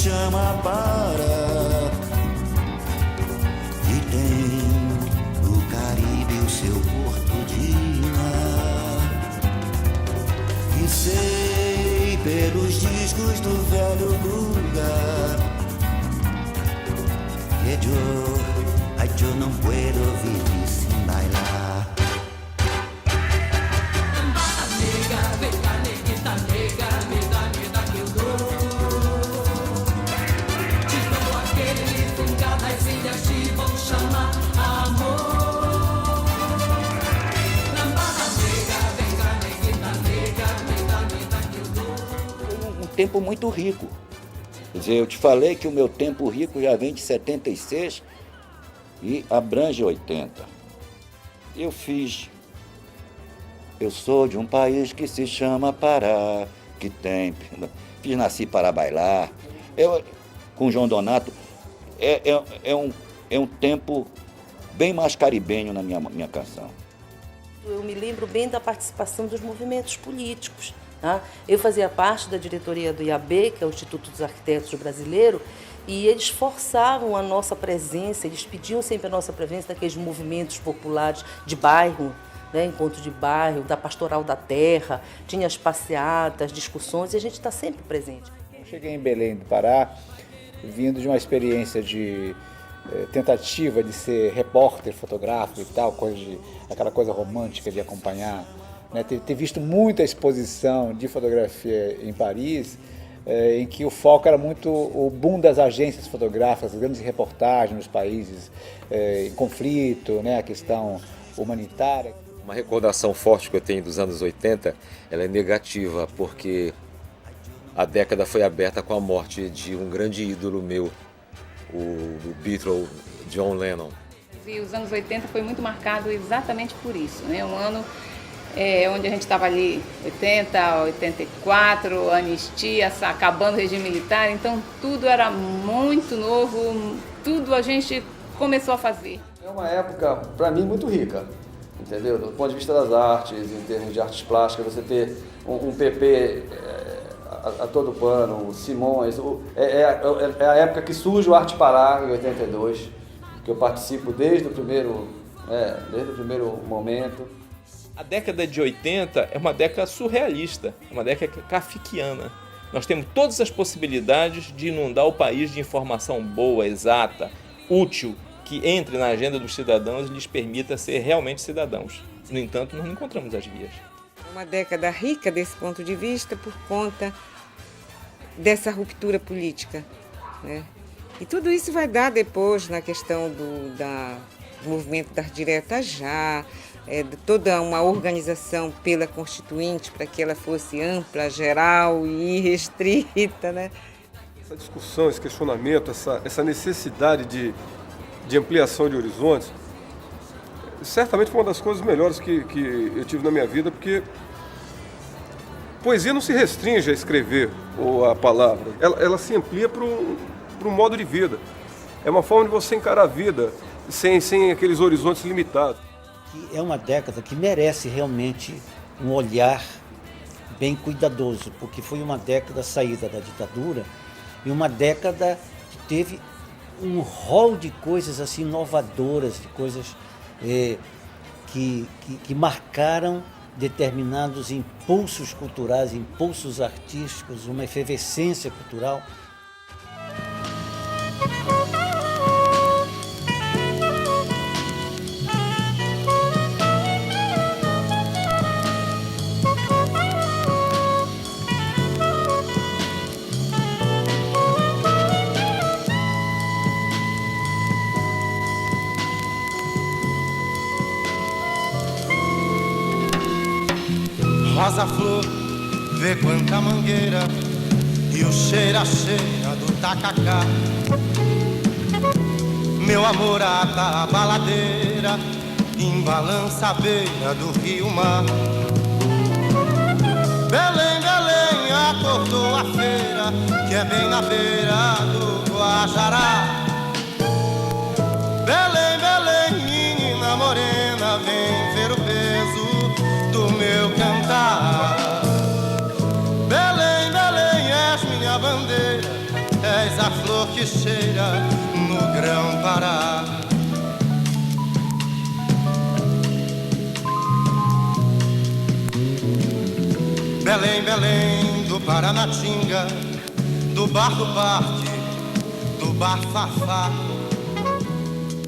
chama Pará, e tem no Caribe o seu porto de mar. E sei pelos discos do velho lugar que yo no puedo vivir sin bailar. Um tempo muito rico. Quer dizer, eu te falei que o meu tempo rico já vem de 76 e abrange 80. Eu sou de um país que se chama Pará, que tem... Fiz Nasci para Bailar. Com João Donato, é um tempo bem mais caribenho na minha canção. Eu me lembro bem da participação dos movimentos políticos. Tá? Eu fazia parte da diretoria do IAB, que é o Instituto dos Arquitetos Brasileiro, e eles forçavam a nossa presença, eles pediam sempre a nossa presença naqueles movimentos populares de bairro, né? Encontro de bairro, da Pastoral da Terra, tinha as passeatas, discussões, e a gente está sempre presente. Eu cheguei em Belém do Pará, vindo de uma experiência de tentativa de ser repórter fotográfico e tal, aquela coisa romântica de acompanhar, né? Ter visto muita exposição de fotografia em Paris, em que o foco era muito o boom das agências fotográficas, as grandes reportagens nos países em conflito, né? A questão humanitária. Uma recordação forte que eu tenho dos anos 80, ela é negativa, porque a década foi aberta com a morte de um grande ídolo meu, o Beatle John Lennon. E os anos 80 foi muito marcado exatamente por isso, né? Um ano onde a gente estava ali, 80, 84, anistia, acabando o regime militar, então tudo era muito novo, tudo a gente começou a fazer. É uma época, para mim, muito rica, entendeu? Do ponto de vista das artes, em termos de artes plásticas, você ter um PP a todo pano, o Simões, é a época que surge o Arte Pará, em 82, que eu participo desde o primeiro momento. A década de 80 é uma década surrealista, é uma década kafkiana. Nós temos todas as possibilidades de inundar o país de informação boa, exata, útil, que entre na agenda dos cidadãos e lhes permita ser realmente cidadãos. No entanto, nós não encontramos as vias. Uma década rica desse ponto de vista por conta dessa ruptura política, né? E tudo isso vai dar depois na questão do movimento das diretas já, de toda uma organização pela Constituinte para que ela fosse ampla, geral e irrestrita, né? Essa discussão, esse questionamento, essa necessidade de ampliação de horizontes, certamente foi uma das coisas melhores que eu tive na minha vida, porque poesia não se restringe a escrever ou a palavra, ela se amplia para um modo de vida. É uma forma de você encarar a vida sem aqueles horizontes limitados. É uma década que merece realmente um olhar bem cuidadoso, porque foi uma década saída da ditadura e uma década que teve um rol de coisas assim inovadoras, de coisas que marcaram determinados impulsos culturais, impulsos artísticos, uma efervescência cultural. Rosa flor, vê quanta mangueira e o cheira do tacacá. Meu amor ata a baladeira, embalança a beira do rio mar. Belém, Belém, acordou a feira, que é bem na beira do Guajará. Belém, Belém, menina morena, vem ver o peso do meu cantar. Belém, Belém, és minha bandeira, és a peixeira no Grão-Pará. Belém, Belém, do Paranatinga, do Bar do Parque, do Bar Fafá,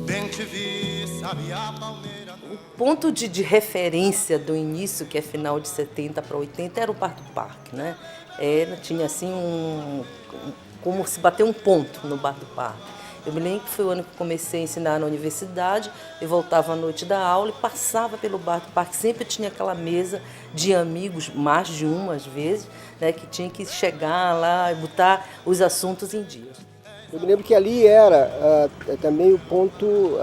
bem te vi, Sabiá, Palmeira. O ponto de referência do início, que é final de 70 para 80, era o Bar do Parque, né? Tinha assim como se bater um ponto no Bar do Parque. Eu me lembro que foi o ano que comecei a ensinar na universidade, eu voltava à noite da aula e passava pelo Bar do Parque, sempre tinha aquela mesa de amigos, mais de uma às vezes, né, que tinha que chegar lá e botar os assuntos em dia. Eu me lembro que ali era também o ponto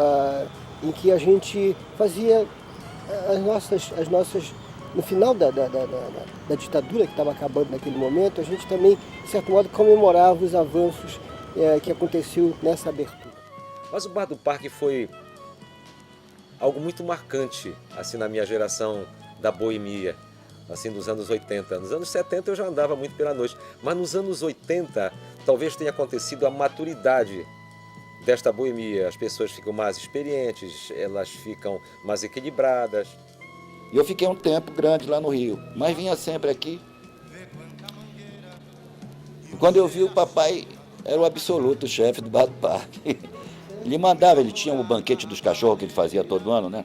em que a gente fazia as nossas no final da ditadura que estava acabando naquele momento, a gente também, de certo modo, comemorava os avanços que aconteceu nessa abertura. Mas o Bar do Parque foi algo muito marcante, assim, na minha geração da boemia, assim, dos anos 80. Nos anos 70 eu já andava muito pela noite, mas nos anos 80 talvez tenha acontecido a maturidade desta boemia. As pessoas ficam mais experientes, elas ficam mais equilibradas. E eu fiquei um tempo grande lá no Rio, mas vinha sempre aqui. E quando eu vi, o papai era o absoluto chefe do Bar do Parque. Ele tinha o banquete dos cachorros que ele fazia todo ano, né?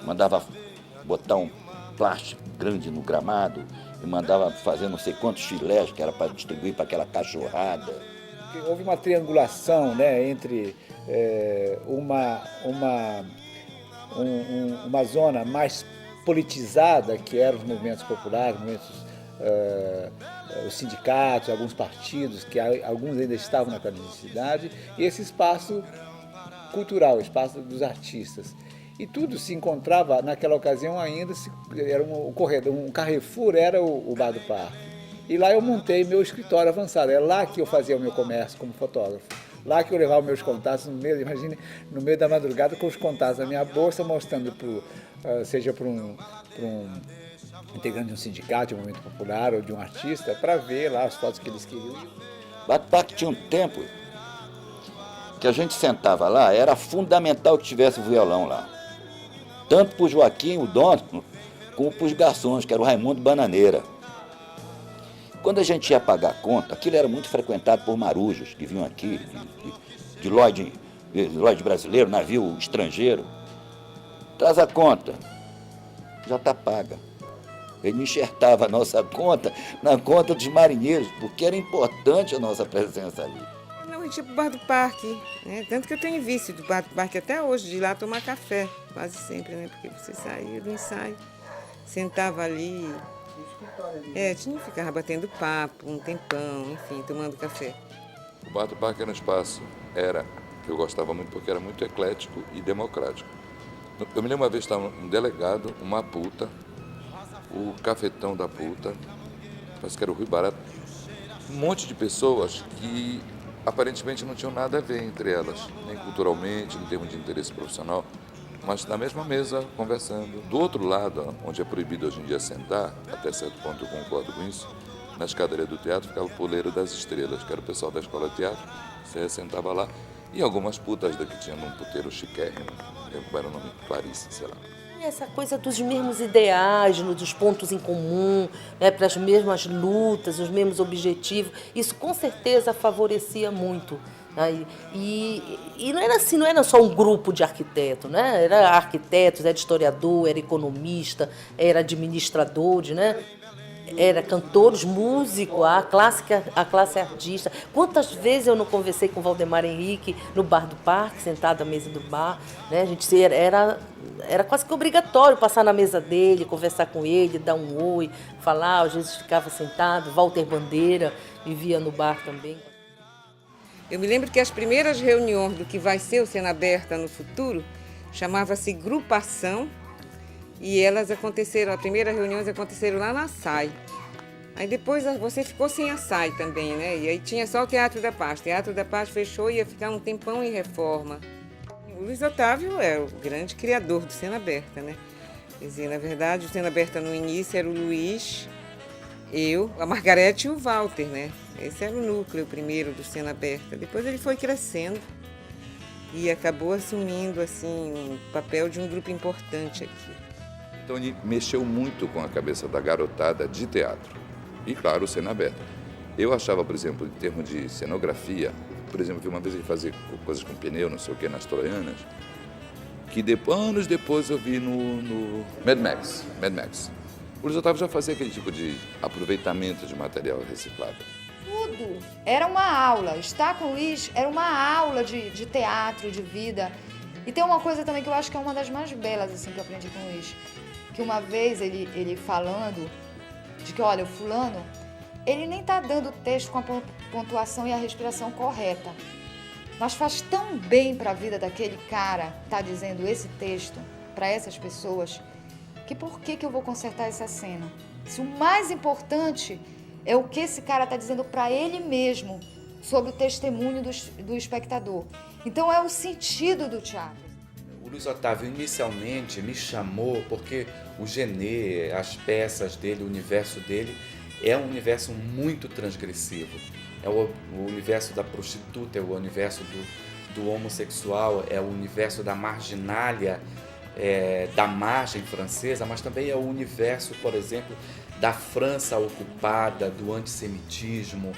Mandava botar um plástico grande no gramado e mandava fazer não sei quantos filés que era para distribuir para aquela cachorrada. Houve uma triangulação, né, entre uma zona mais politizada, que eram os movimentos populares, os sindicatos, alguns partidos, que alguns ainda estavam na clandestinidade, e esse espaço cultural, o espaço dos artistas. E tudo se encontrava, naquela ocasião ainda, era um Carrefour, era o Bar do Parque. E lá eu montei meu escritório avançado, é lá que eu fazia o meu comércio como fotógrafo. Lá que eu levava meus contatos, imagine, no meio da madrugada, com os contatos na minha bolsa, mostrando seja para um integrante de um sindicato, de um movimento popular ou de um artista, para ver lá as fotos que eles queriam. Bar do Parque tinha um tempo que a gente sentava lá, era fundamental que tivesse violão lá. Tanto para o Joaquim, o dono, como para os garçons, que era o Raimundo Bananeira. Quando a gente ia pagar a conta, aquilo era muito frequentado por marujos que vinham aqui, de Lloyd brasileiro, navio estrangeiro. Traz a conta, já está paga. Ele enxertava a nossa conta na conta dos marinheiros, porque era importante a nossa presença ali. Não, a gente ia para o Bar do Parque, né? Tanto que eu tenho vício do Bar do Parque até hoje, de ir lá tomar café, quase sempre, né? Porque você saía do ensaio, sentava ali. Ficava batendo papo, um tempão, enfim, tomando café. O Bar do Parque era um espaço, que eu gostava muito porque era muito eclético e democrático. Eu me lembro uma vez, estava um delegado, uma puta, o cafetão da puta, parece que era o Rui Barato, um monte de pessoas que aparentemente não tinham nada a ver entre elas, nem culturalmente, em termos de interesse profissional, mas na mesma mesa, conversando. Do outro lado, onde é proibido hoje em dia sentar, até certo ponto eu concordo com isso, na escadaria do teatro ficava o Poleiro das Estrelas, que era o pessoal da escola de teatro, você sentava lá, e algumas putas daqui tinham um puteiro chiquérrimo, como era o nome, Clarice, sei lá. Essa coisa dos mesmos ideais, dos pontos em comum, né, para as mesmas lutas, os mesmos objetivos, isso com certeza favorecia muito. E não era assim, não era só um grupo de arquitetos, né? Era arquitetos, era historiador, era economista, era administrador, né? Era cantores, músicos, a classe artista. Quantas vezes eu não conversei com o Valdemar Henrique no Bar do Parque, sentado à mesa do bar, né? A gente era quase que obrigatório passar na mesa dele, conversar com ele, dar um oi, falar, às vezes ficava sentado. Walter Bandeira vivia no bar também. Eu me lembro que as primeiras reuniões do que vai ser o Cena Aberta no futuro chamava-se Grupação, e elas aconteceram, as primeiras reuniões aconteceram lá na SAI. Aí depois você ficou sem a SAI também, né? E aí tinha só o Teatro da Paz. O Teatro da Paz fechou e ia ficar um tempão em reforma. O Luiz Otávio é o grande criador do Cena Aberta, né? Quer dizer, na verdade, o Cena Aberta no início era o Luiz, Eu, a Margarete e o Walter, né? Esse era o núcleo primeiro do Cena Aberta. Depois ele foi crescendo e acabou assumindo assim um papel de um grupo importante aqui. Então ele mexeu muito com a cabeça da garotada de teatro. E claro, Cena Aberta. Eu achava, por exemplo, em termos de cenografia, por exemplo, vi uma vez ele fazer coisas com pneu, não sei o que, nas Troianas, que anos depois eu vi no Mad Max. O Luiz Otávio já fazia aquele tipo de aproveitamento de material reciclado. Tudo era uma aula. Estar com o Luiz era uma aula de teatro, de vida. E tem uma coisa também que eu acho que é uma das mais belas assim, que eu aprendi com o Luiz. Que uma vez ele falando de que, olha, o fulano, ele nem tá dando o texto com a pontuação e a respiração correta. Mas faz tão bem para a vida daquele cara tá dizendo esse texto para essas pessoas, que por que eu vou consertar essa cena? Se o mais importante é o que esse cara tá dizendo para ele mesmo sobre o testemunho do espectador. Então é o sentido do teatro. O Luiz Otávio inicialmente me chamou porque o Genê, as peças dele, o universo dele é um universo muito transgressivo. É o universo da prostituta, é o universo do homossexual, é o universo da marginalia, da margem francesa, mas também é o universo, por exemplo, da França ocupada, do antissemitismo,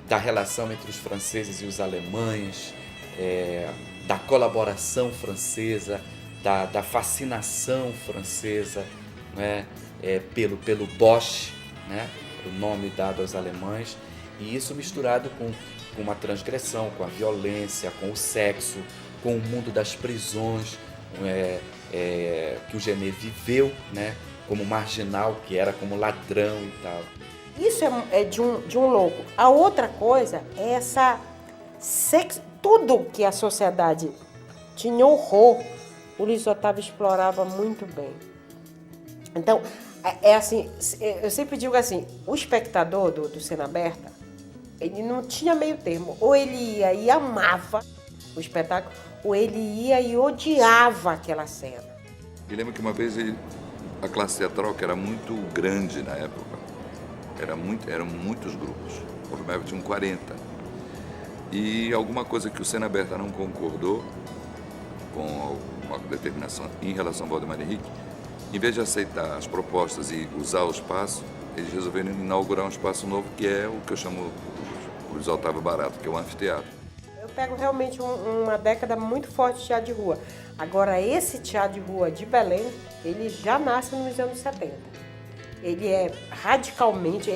da relação entre os franceses e os alemães, da colaboração francesa, da fascinação francesa, né, pelo Bosch, né, o nome dado aos alemães, e isso misturado com uma transgressão, com a violência, com o sexo, com o mundo das prisões, que o Genê viveu, né, como marginal, que era como ladrão e tal. Isso é de um louco. A outra coisa é essa tudo que a sociedade tinha horror, o Luiz Otávio explorava muito bem. Então, assim, eu sempre digo assim, o espectador do Cena Aberta, ele não tinha meio termo. Ou ele ia e amava o espetáculo, ou ele ia e odiava aquela cena. E lembro que uma vez a classe teatral, que era muito grande na época, eram muitos grupos, o Primeiro tinha 40. E alguma coisa que o Cena Aberta não concordou com uma determinação em relação ao Valdemar Henrique, em vez de aceitar as propostas e usar o espaço, eles resolveram inaugurar um espaço novo, que é o que eu chamo o Luiz Otávio Barato, que é o anfiteatro. Eu pego realmente uma década muito forte de teatro de rua. Agora, esse teatro de rua de Belém, ele já nasce nos anos 70. Ele é radicalmente...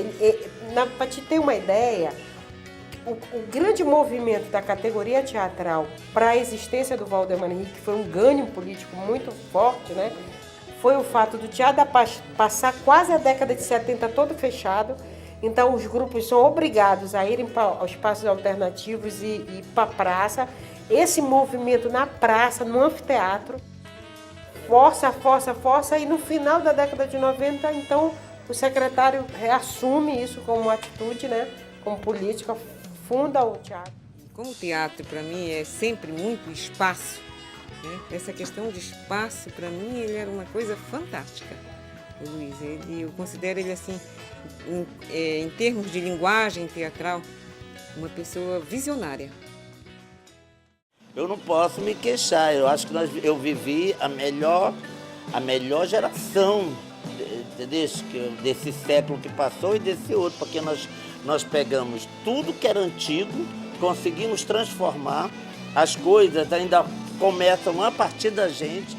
Para te ter uma ideia, o grande movimento da categoria teatral para a existência do Valdemar Henrique, que foi um ganho político muito forte, né? Foi o fato do teatro passar quase a década de 70 todo fechado. Então, os grupos são obrigados a irem para os espaços alternativos e para a praça. Esse movimento na praça, no anfiteatro, força, e no final da década de 90, então, o secretário reassume isso como atitude, né, como política, funda o teatro. Como o teatro, para mim, é sempre muito espaço, né? Essa questão de espaço, para mim, ele era uma coisa fantástica, o Luiz. Eu considero ele, assim, em termos de linguagem teatral, uma pessoa visionária. Eu não posso me queixar, eu acho que eu vivi a melhor geração, entendeu? Desse século que passou e desse outro, porque nós pegamos tudo que era antigo, conseguimos transformar, as coisas ainda começam a partir da gente.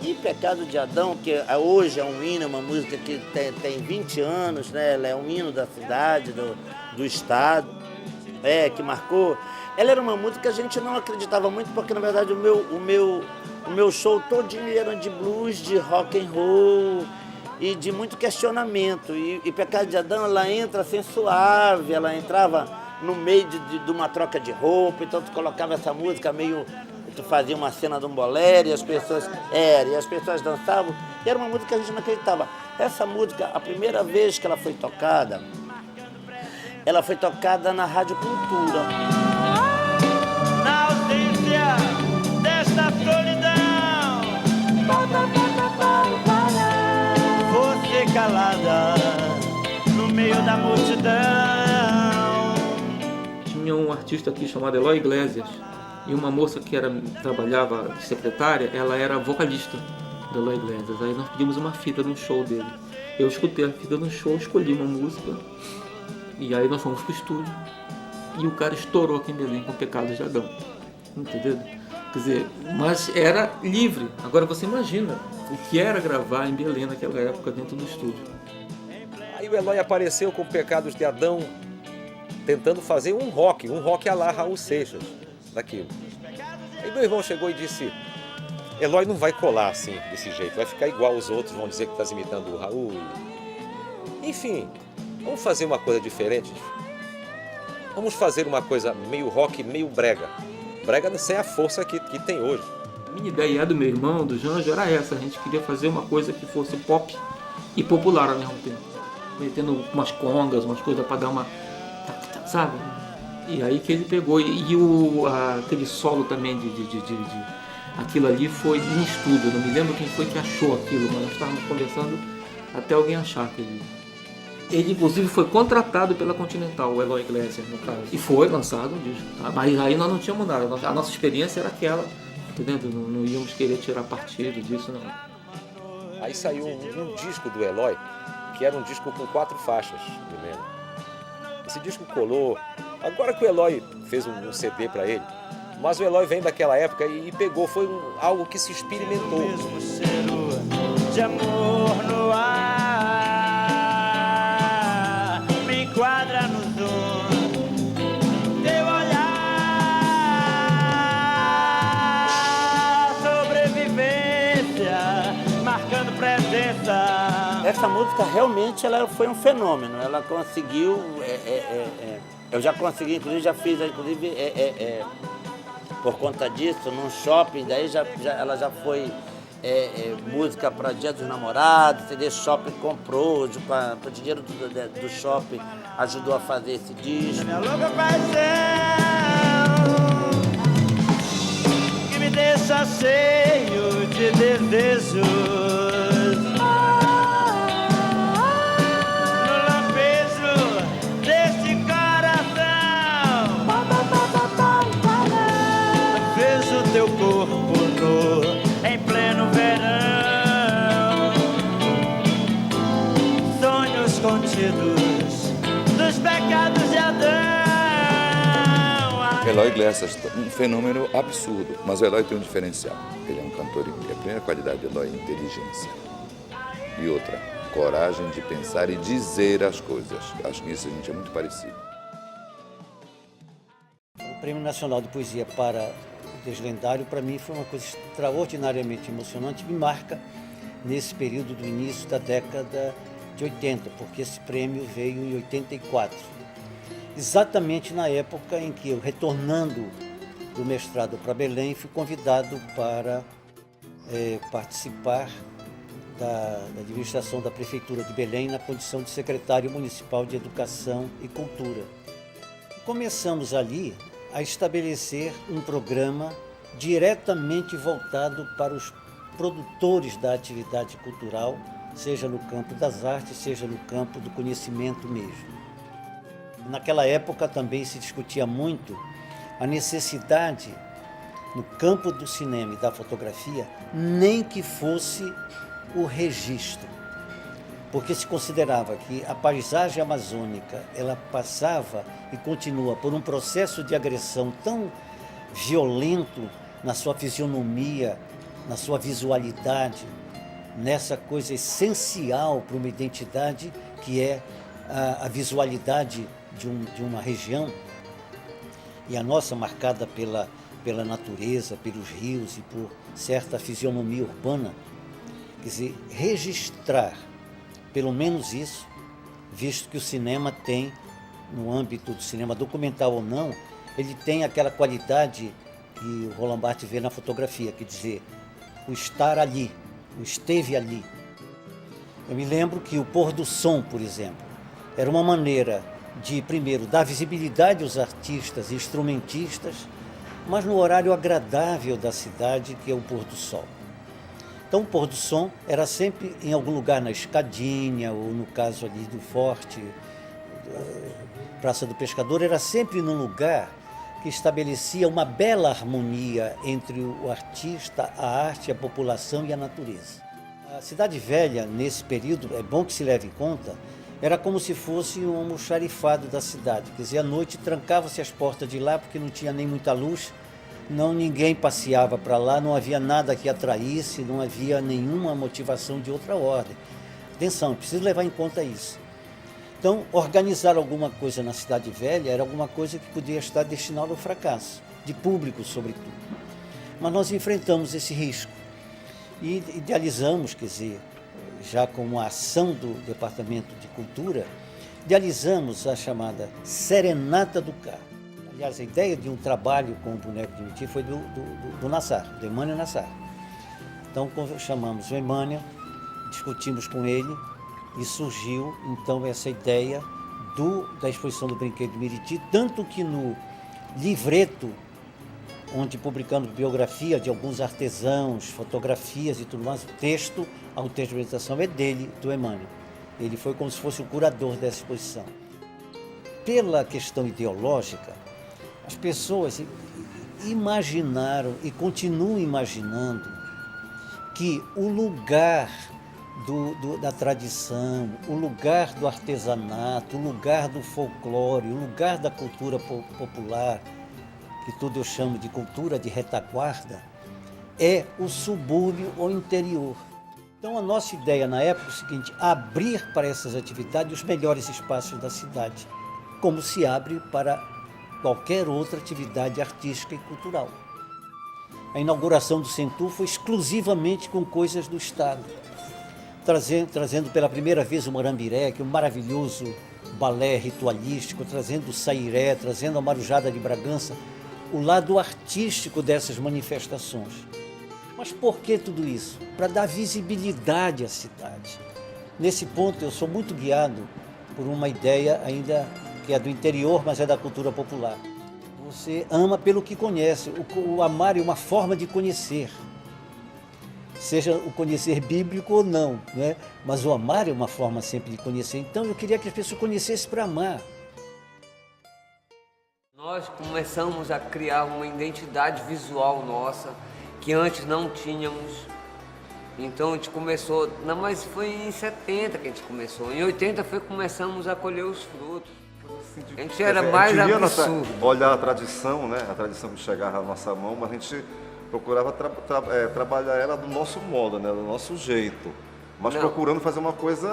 E Pecado de Adão, que hoje é um hino, uma música que tem 20 anos, né? Ela é um hino da cidade, do estado, que marcou. Ela era uma música que a gente não acreditava muito, porque na verdade o meu show todinho era de blues, de rock and roll e de muito questionamento. E Pecado de Adão, ela entra assim suave, ela entrava no meio de uma troca de roupa, então tu colocava essa música meio... Tu fazia uma cena de um bolero e as pessoas dançavam, e era uma música que a gente não acreditava. Essa música, a primeira vez que ela foi tocada na Rádio Cultura. Na ausência desta solidão, você calada meio da multidão. Tinha um artista aqui chamado Eloy Iglesias e uma moça que trabalhava de secretária, ela era vocalista do Eloy Iglesias. Aí nós pedimos uma fita no show dele. Eu escutei a fita no show, escolhi uma música e aí nós fomos pro estúdio e o cara estourou aqui em Belém com Pecados de Adão. Entendeu? Quer dizer, mas era livre. Agora você imagina o que era gravar em Belém naquela época dentro do estúdio. Aí o Eloy apareceu com Pecados de Adão, tentando fazer um rock à la Raul Seixas, daquilo. Aí meu irmão chegou e disse, Eloy não vai colar assim, desse jeito, vai ficar igual os outros, vão dizer que estás imitando o Raul. Enfim, vamos fazer uma coisa diferente. Vamos fazer uma coisa meio rock, meio brega. Brega sem a força que tem hoje. A minha ideia do meu irmão, do Janjo, era essa. A gente queria fazer uma coisa que fosse pop e popular ao mesmo tempo. Metendo umas congas, umas coisas para dar uma... sabe? E aí que ele pegou. E aquele solo também aquilo ali foi em estudo. Eu não me lembro quem foi que achou aquilo, mas nós estávamos conversando até alguém achar aquele... Ele, inclusive, foi contratado pela Continental, o Eloy Iglesias, no caso. E foi lançado um disco. Tá? Mas aí nós não tínhamos nada. A nossa experiência era aquela, entendeu? Não íamos querer tirar partido disso, não. Aí saiu um disco do Eloy, que era um disco com 4 faixas, me lembro. Esse disco colou. Agora que o Eloy fez um CD para ele, mas o Eloy vem daquela época e pegou, foi algo que se experimentou. De amor no ar, me enquadra no dom, teu olhar, sobrevivência, marcando presença. Essa música realmente ela foi um fenômeno, ela conseguiu, eu já consegui, inclusive já fiz, por conta disso, num shopping, daí ela já foi música para Dia dos Namorados, CD Shopping comprou, para o dinheiro do shopping ajudou a fazer esse disco. Minha louca paixão que me deixa cheio de desejos. No lampejo deste coração, vejo teu corpo nu em pleno verão, sonhos contidos dos pecados de Adão. Eloy Iglesias, um fenômeno absurdo, mas o Eloy tem um diferencial. Ele é um cantor, a primeira qualidade do Eloy é inteligência. E outra, coragem de pensar e dizer as coisas. Acho que nisso a gente é muito parecido. O Prêmio Nacional de Poesia para o Deslendário, para mim, foi uma coisa extraordinariamente emocionante, me marca nesse período do início da década de 80, porque esse prêmio veio em 84. Exatamente na época em que eu, retornando do mestrado para Belém, fui convidado para participar da administração da Prefeitura de Belém na condição de secretário municipal de Educação e Cultura. Começamos ali a estabelecer um programa diretamente voltado para os produtores da atividade cultural, seja no campo das artes, seja no campo do conhecimento mesmo. Naquela época também se discutia muito a necessidade, no campo do cinema e da fotografia, nem que fosse o registro, porque se considerava que a paisagem amazônica ela passava e continua por um processo de agressão tão violento na sua fisionomia, na sua visualidade, nessa coisa essencial para uma identidade que é a visualidade de uma região, e a nossa marcada pela natureza, pelos rios e por certa fisionomia urbana. Quer dizer, registrar pelo menos isso, visto que o cinema tem, no âmbito do cinema documental ou não, ele tem aquela qualidade que o Roland Barthes vê na fotografia, quer dizer, o estar ali, o esteve ali. Eu me lembro que o pôr do som, por exemplo, era uma maneira de, primeiro, dar visibilidade aos artistas e instrumentistas, mas no horário agradável da cidade, que é o pôr do sol. Então o pôr do som era sempre em algum lugar na Escadinha, ou no caso ali do Forte, Praça do Pescador, era sempre num lugar que estabelecia uma bela harmonia entre o artista, a arte, a população e a natureza. A Cidade Velha, nesse período, é bom que se leve em conta, era como se fosse um almoxarifado da cidade. Quer dizer, à noite trancava-se as portas de lá porque não tinha nem muita luz, ninguém passeava para lá, não havia nada que atraísse, não havia nenhuma motivação de outra ordem. Atenção, preciso levar em conta isso. Então, organizar alguma coisa na Cidade Velha era alguma coisa que podia estar destinada ao fracasso, de público sobretudo. Mas nós enfrentamos esse risco e idealizamos, quer dizer, já com uma ação do Departamento de Cultura, idealizamos a chamada Serenata do Carro. Aliás, a ideia de um trabalho com o boneco de Miti foi do Nassar, do Emmanuel Nassar. Então, chamamos o Emmanuel, discutimos com ele e surgiu, então, essa ideia da exposição do Brinquedo de Miriti, tanto que no livreto, onde publicamos biografia de alguns artesãos, fotografias e tudo mais, o texto de apresentação é dele, do Emmanuel. Ele foi como se fosse o curador dessa exposição. Pela questão ideológica, as pessoas imaginaram e continuam imaginando que o lugar da tradição, o lugar do artesanato, o lugar do folclore, o lugar da cultura popular, que tudo eu chamo de cultura de retaguarda, é o subúrbio ou interior. Então a nossa ideia na época é o seguinte: abrir para essas atividades os melhores espaços da cidade, como se abre para qualquer outra atividade artística e cultural. A inauguração do Centur foi exclusivamente com coisas do Estado, trazendo pela primeira vez o Morambiré, que é um maravilhoso balé ritualístico, trazendo o Sairé, trazendo a Marujada de Bragança, o lado artístico dessas manifestações. Mas por que tudo isso? Para dar visibilidade à cidade. Nesse ponto eu sou muito guiado por uma ideia ainda que é do interior, mas é da cultura popular. Você ama pelo que conhece. O amar é uma forma de conhecer. Seja o conhecer bíblico ou não, né? Mas o amar é uma forma sempre de conhecer. Então eu queria que as pessoas conhecessem para amar. Nós começamos a criar uma identidade visual nossa, que antes não tínhamos. Então a gente começou, não, mas foi em 70 que a gente começou. Em 80 começamos a colher os frutos. A gente era mais absurdo. Olhar a tradição, né? A tradição que chegava à nossa mão, mas a gente procurava trabalhar ela do nosso modo, né? Do nosso jeito. Mas procurando fazer uma coisa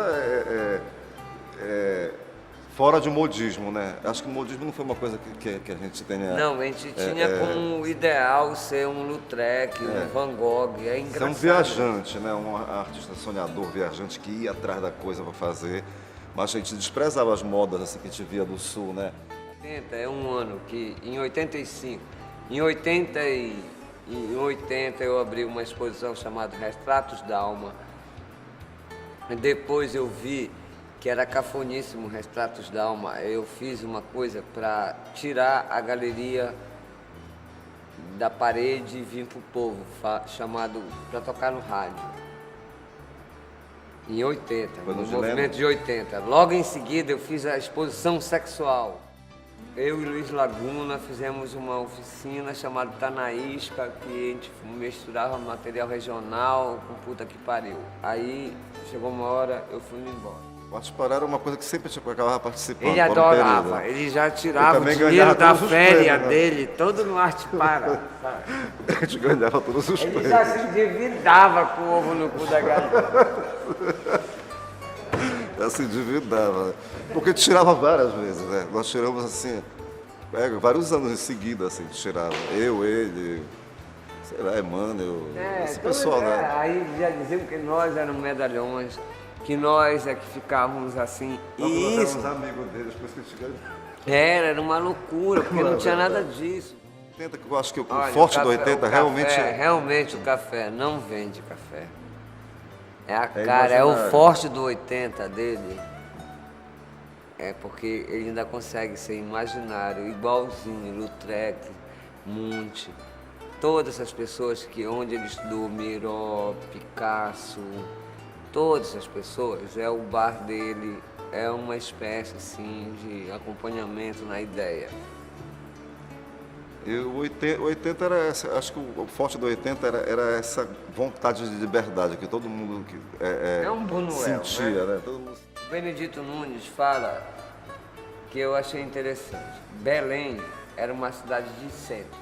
fora de modismo, né? Acho que o modismo não foi uma coisa que a gente tenha... Não, a gente tinha como ideal ser um Lautrec, um Van Gogh, é engraçado. Ser um viajante, né? Um artista sonhador, viajante que ia atrás da coisa para fazer, mas a gente desprezava as modas assim, que a gente via do Sul, né? 80 é um ano que, em 85, em 80 eu abri uma exposição chamada Retratos da Alma. Depois eu vi que era cafoníssimo Retratos da Alma. Eu fiz uma coisa para tirar a galeria da parede e vir para o povo, chamado para tocar no rádio. Em 80, no movimento de 80. Logo em seguida eu fiz a exposição sexual. Eu e Luiz Laguna fizemos uma oficina chamada Tanaísca, que a gente misturava material regional com puta que pariu. Aí chegou uma hora, eu fui embora. O Arte Pará era uma coisa que sempre a gente acabava participando. Ele adorava, ele já tirava o dinheiro da féria dele, todo no Arte Pará. A gente ganhava todos os prêmios. Ele já se endividava com o ovo no cu da galinha. Já se endividava. Porque a gente tirava várias vezes, né? Nós tiramos assim, vários anos em seguida, assim, a gente tirava. Eu, ele, sei lá, Emmanuel, esse pessoal, né? Aí já diziam que nós éramos medalhões, que nós é que ficávamos assim. Nós e isso éramos amigos deles, por isso que a gente ganhava. era uma loucura, porque não tinha nada disso. Eu acho que o forte do 80 realmente... Realmente o café, não vende café. É a cara, é o forte do 80 dele. É porque ele ainda consegue ser imaginário, igualzinho, Lautrec, Munch. todas as pessoas que onde ele estudou, Miró, Picasso, todas as pessoas, o bar dele é uma espécie assim, de acompanhamento na ideia. E o 80 era essa, acho que o forte do 80 era essa vontade de liberdade que todo mundo um Buñuel, sentia, né? Todo mundo... Benedito Nunes fala que eu achei interessante. Belém era uma cidade de centro.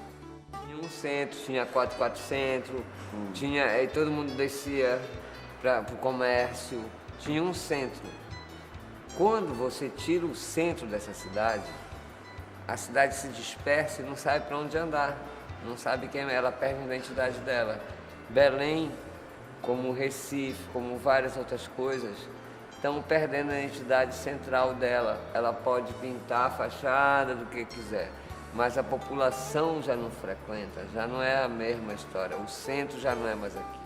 Tinha um centro, tinha 4 centro, e todo mundo descia para o comércio, tinha um centro. Quando você tira o centro dessa cidade, a cidade se dispersa e não sabe para onde andar, não sabe quem é, ela perde a identidade dela. Belém, como Recife, como várias outras coisas, estão perdendo a identidade central dela. Ela pode pintar a fachada do que quiser, mas a população já não frequenta, já não é a mesma história, o centro já não é mais aqui.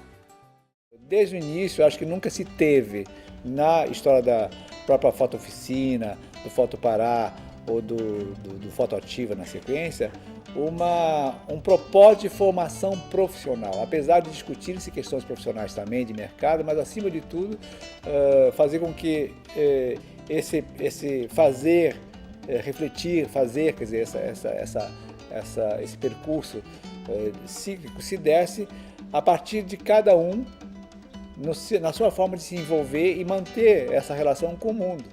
Desde o início, acho que nunca se teve, na história da própria Foto-Oficina, do Foto Pará, ou do Foto Ativa na sequência, um propósito de formação profissional, apesar de discutirem-se questões profissionais também de mercado, mas acima de tudo fazer com que esse fazer, refletir, fazer, quer dizer, esse percurso se desse a partir de cada um na sua forma de se envolver e manter essa relação com o mundo.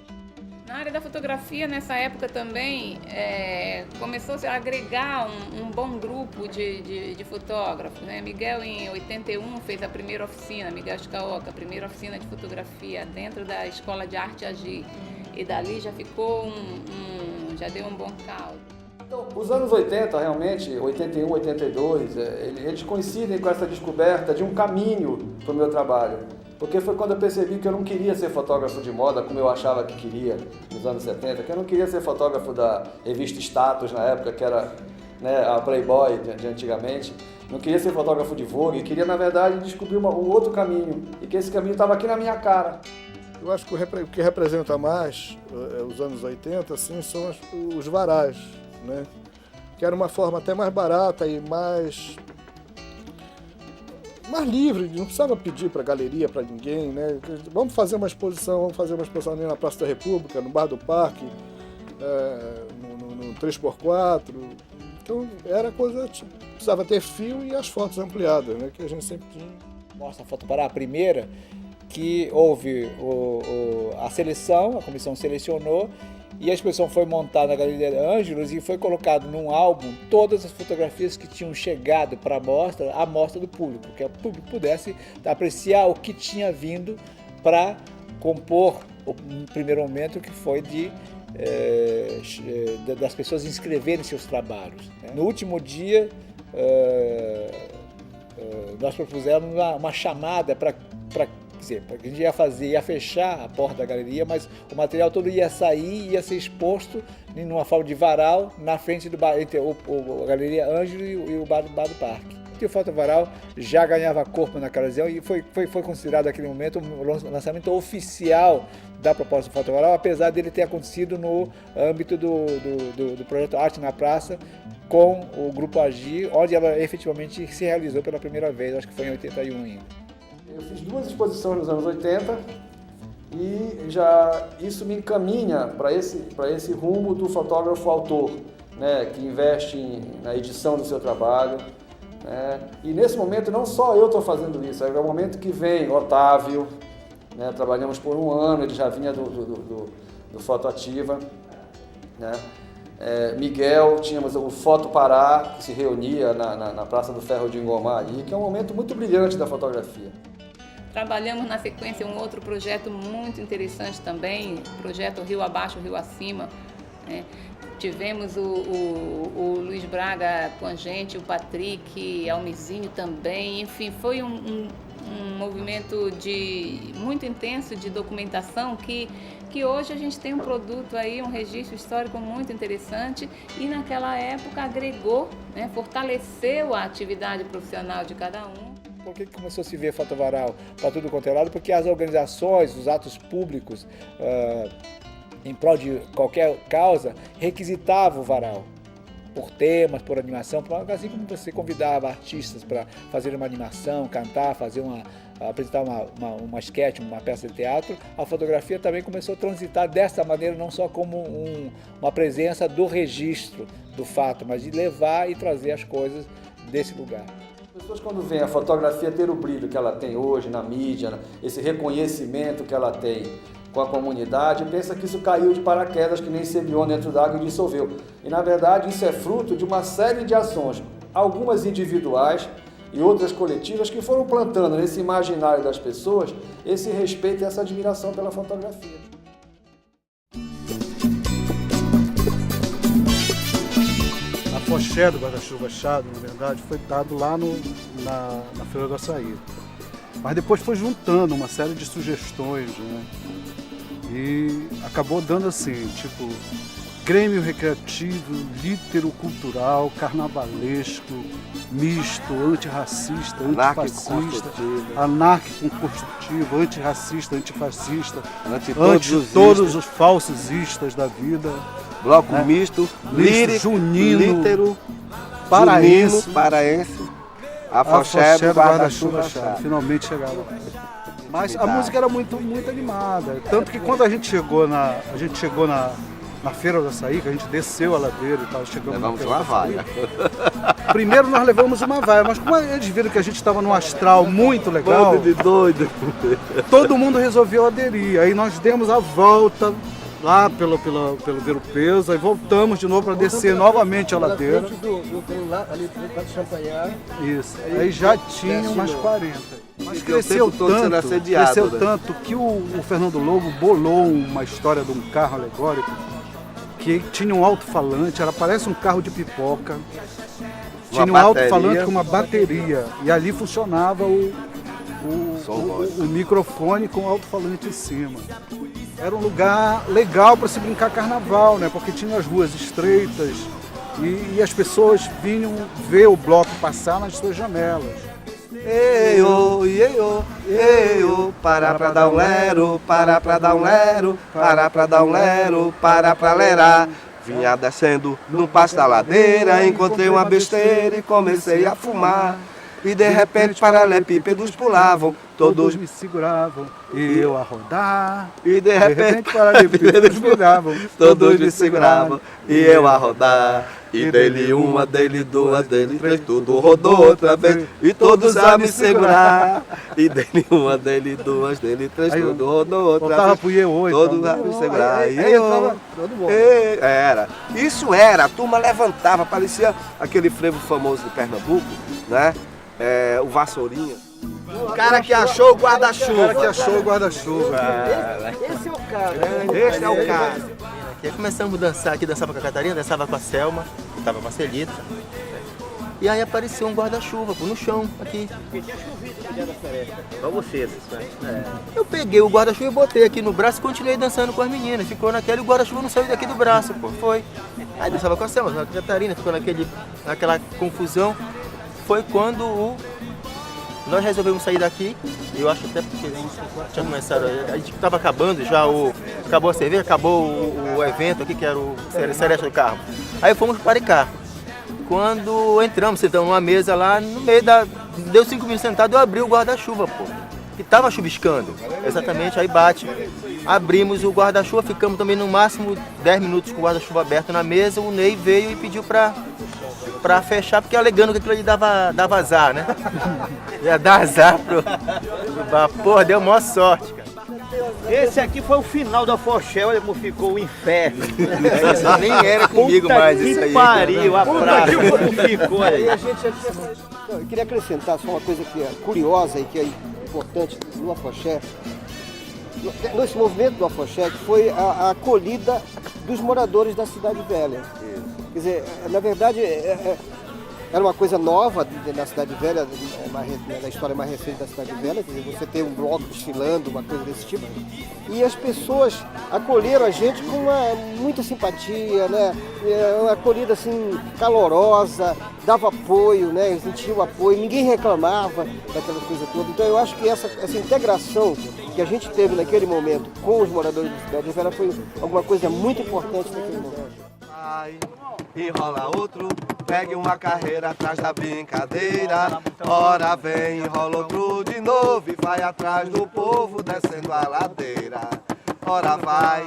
Na área da fotografia, nessa época também, começou-se a agregar um bom grupo de fotógrafos, né? Miguel, em 81, fez a primeira oficina, Miguel Chicaoca, a primeira oficina de fotografia dentro da Escola de Arte Agi. E dali já ficou já deu um bom caldo. Então, os anos 80, realmente, 81, 82, eles coincidem com essa descoberta de um caminho para o meu trabalho. Porque foi quando eu percebi que eu não queria ser fotógrafo de moda como eu achava que queria nos anos 70, que eu não queria ser fotógrafo da revista Status na época, que era, né, a Playboy de antigamente. Não queria ser fotógrafo de Vogue, queria, na verdade, descobrir um outro caminho. E que esse caminho estava aqui na minha cara. Eu acho que o que representa mais os anos 80 assim, são os varais, né? Que era uma forma até mais barata e mais livre, não precisava pedir para a galeria, para ninguém, né? Vamos fazer uma exposição ali na Praça da República, no Bar do Parque, no 3x4. Então era coisa, precisava ter fio e as fotos ampliadas, né? Que a gente sempre tinha. Mostra a Foto Pará, a primeira, que houve a seleção, a comissão selecionou, e a exposição foi montada na Galeria Ângelos e foi colocado num álbum todas as fotografias que tinham chegado para a mostra do público, que o público pudesse apreciar o que tinha vindo para compor o primeiro momento, que foi das pessoas inscreverem seus trabalhos, né? No último dia, nós propusemos uma chamada para que a gente ia fechar a porta da galeria, mas o material todo ia sair e ia ser exposto numa forma de varal na frente do bar, entre a Galeria Ângelo e o bar do Parque. E o Foto Varal já ganhava corpo naquela ocasião e foi considerado naquele momento o lançamento oficial da proposta do Foto Varal, apesar dele ter acontecido no âmbito do projeto Arte na Praça, com o Grupo Agi, onde ela efetivamente se realizou pela primeira vez, acho que foi em 81 ainda. Eu fiz 2 exposições nos anos 80 e já isso me encaminha para esse rumo do fotógrafo autor, né, que investe na edição do seu trabalho, né? E nesse momento não só eu estou fazendo isso, é o momento que vem Otávio, né, trabalhamos por 1 ano, ele já vinha do Foto Ativa, né? Miguel, tínhamos o Foto Pará, que se reunia na Praça do Ferro de Ingomar, que é um momento muito brilhante da fotografia. Trabalhamos na sequência um outro projeto muito interessante também, o projeto Rio Abaixo, Rio Acima, né? Tivemos o Luiz Braga com a gente, o Patrick, Almizinho também, enfim, foi um movimento muito intenso de documentação que hoje a gente tem um produto aí, um registro histórico muito interessante e naquela época agregou, né, fortaleceu a atividade profissional de cada um. Por que começou a se ver Foto Varal para tudo quanto é lado? Porque as organizações, os atos públicos, em prol de qualquer causa, requisitavam o varal por temas, por animação, assim como você convidava artistas para fazer uma animação, cantar, apresentar uma sketch, uma peça de teatro, a fotografia também começou a transitar dessa maneira, não só como uma presença do registro do fato, mas de levar e trazer as coisas desse lugar. As pessoas, quando veem a fotografia ter o brilho que ela tem hoje na mídia, esse reconhecimento que ela tem com a comunidade, pensa que isso caiu de paraquedas, que nem sembrou dentro d'água e dissolveu. E, na verdade, isso é fruto de uma série de ações, algumas individuais e outras coletivas, que foram plantando nesse imaginário das pessoas esse respeito e essa admiração pela fotografia. A foché do guarda-chuva achado, na verdade, foi dado lá na Feira do Açaí. Mas depois foi juntando uma série de sugestões, né? E acabou dando assim, tipo, Grêmio Recreativo, Litero-Cultural, Carnavalesco, Misto, Antirracista, Antifascista, Anárquico-Construtivo, Antirracista, Antifascista, todos os falsistas da vida. Bloco né? Misto, Lírico, Junino, Lítero, Paraense, a foché do guarda-chuva achado. Finalmente chegava. Mas a música era muito animada, tanto que quando a gente chegou na Feira do Açaí, que a gente desceu a ladeira e tal, chegamos levamos uma vaia. Primeiro nós levamos uma vaia, mas como eles viram que a gente estava num astral muito legal, Bando de doido. Todo mundo resolveu aderir. Aí nós demos a volta lá pelo Ver-o-Peso, aí voltamos de novo para descer novamente a ladeira. Ali do Champanhar. Isso. Aí já tinha umas 40. Mas cresceu tanto que o Fernando Lobo bolou uma história de um carro alegórico que tinha um alto-falante, parece um carro de pipoca. Tinha um alto-falante com uma bateria e ali funcionava o microfone com o alto-falante em cima. Era um lugar legal para se brincar carnaval, né? Porque tinha as ruas estreitas e as pessoas vinham ver o bloco passar nas suas janelas. Eio, eio, eio, para pra dar um lero, para pra dar um lero, para pra dar um lero, para pra lerar. Vinha descendo no passo da ladeira, encontrei uma besteira e comecei a fumar. E de repente paralelepípedos pulavam, todos me seguravam e eu a rodar. E de repente paralelepípedos pulavam, todos me seguravam e eu a rodar. E dele uma, dele duas, dele três, tudo rodou outra vez e todos a me segurar. E dele uma, dele duas, dele três, tudo rodou outra vez. Voltava pro IEO, todos a me segurar. Aí entrava todo mundo. Isso era, a turma levantava, parecia aquele frevo famoso de Pernambuco, né? O Vassourinha. O cara que achou o guarda-chuva. Esse é o cara. Esse é o cara. Aí começamos a dançar aqui, dançava com a Catarina, dançava com a Selma, que estava com a Celita. E aí apareceu um guarda-chuva no chão, aqui. Porque tinha chovido no dia da floresta. Só vocês, né? Eu peguei o guarda-chuva e botei aqui no braço e continuei dançando com as meninas. Ficou naquela e o guarda-chuva não saiu daqui do braço, pô. Foi. Aí dançava com a Selma, com a Catarina, ficou naquela confusão. Foi quando nós resolvemos sair daqui. Eu acho até porque tinha começado, a gente estava acabando já, acabou a cerveja, acabou o evento aqui, que era o Seresta do Carmo. Aí fomos para Paricá. Quando entramos, sentamos numa mesa lá, no meio deu 5 minutos sentado, eu abri o guarda-chuva, pô. E tava chuviscando, exatamente, aí bate. Abrimos o guarda-chuva, ficamos também no máximo 10 minutos com o guarda-chuva aberto na mesa. O Ney veio e pediu pra fechar, porque alegando que aquilo ali dava azar, né? Ia dar azar pro porra, deu maior sorte, cara. Esse aqui foi o final da Foché, olha como ficou o inferno. Isso nem era comigo mais, isso aí. Que pariu, a praça. Como ficou aí. Eu queria acrescentar só uma coisa que é curiosa e que é importante no Afoxé, nesse movimento do Afoxé, que foi a acolhida dos moradores da Cidade Velha. Quer dizer, na verdade, era uma coisa nova na Cidade Velha, na história mais recente da Cidade Velha, quer dizer, você tem um bloco desfilando, uma coisa desse tipo. E as pessoas acolheram a gente com muita simpatia, né? Uma acolhida assim, calorosa, dava apoio, né? Sentia o apoio, ninguém reclamava daquela coisa toda. Então eu acho que essa integração que a gente teve naquele momento com os moradores da Cidade Velha foi alguma coisa muito importante naquele momento. vai, enrola outro, pegue uma carreira atrás da brincadeira. Ora vem, enrola outro de novo e vai atrás do povo descendo a ladeira. Ora vai,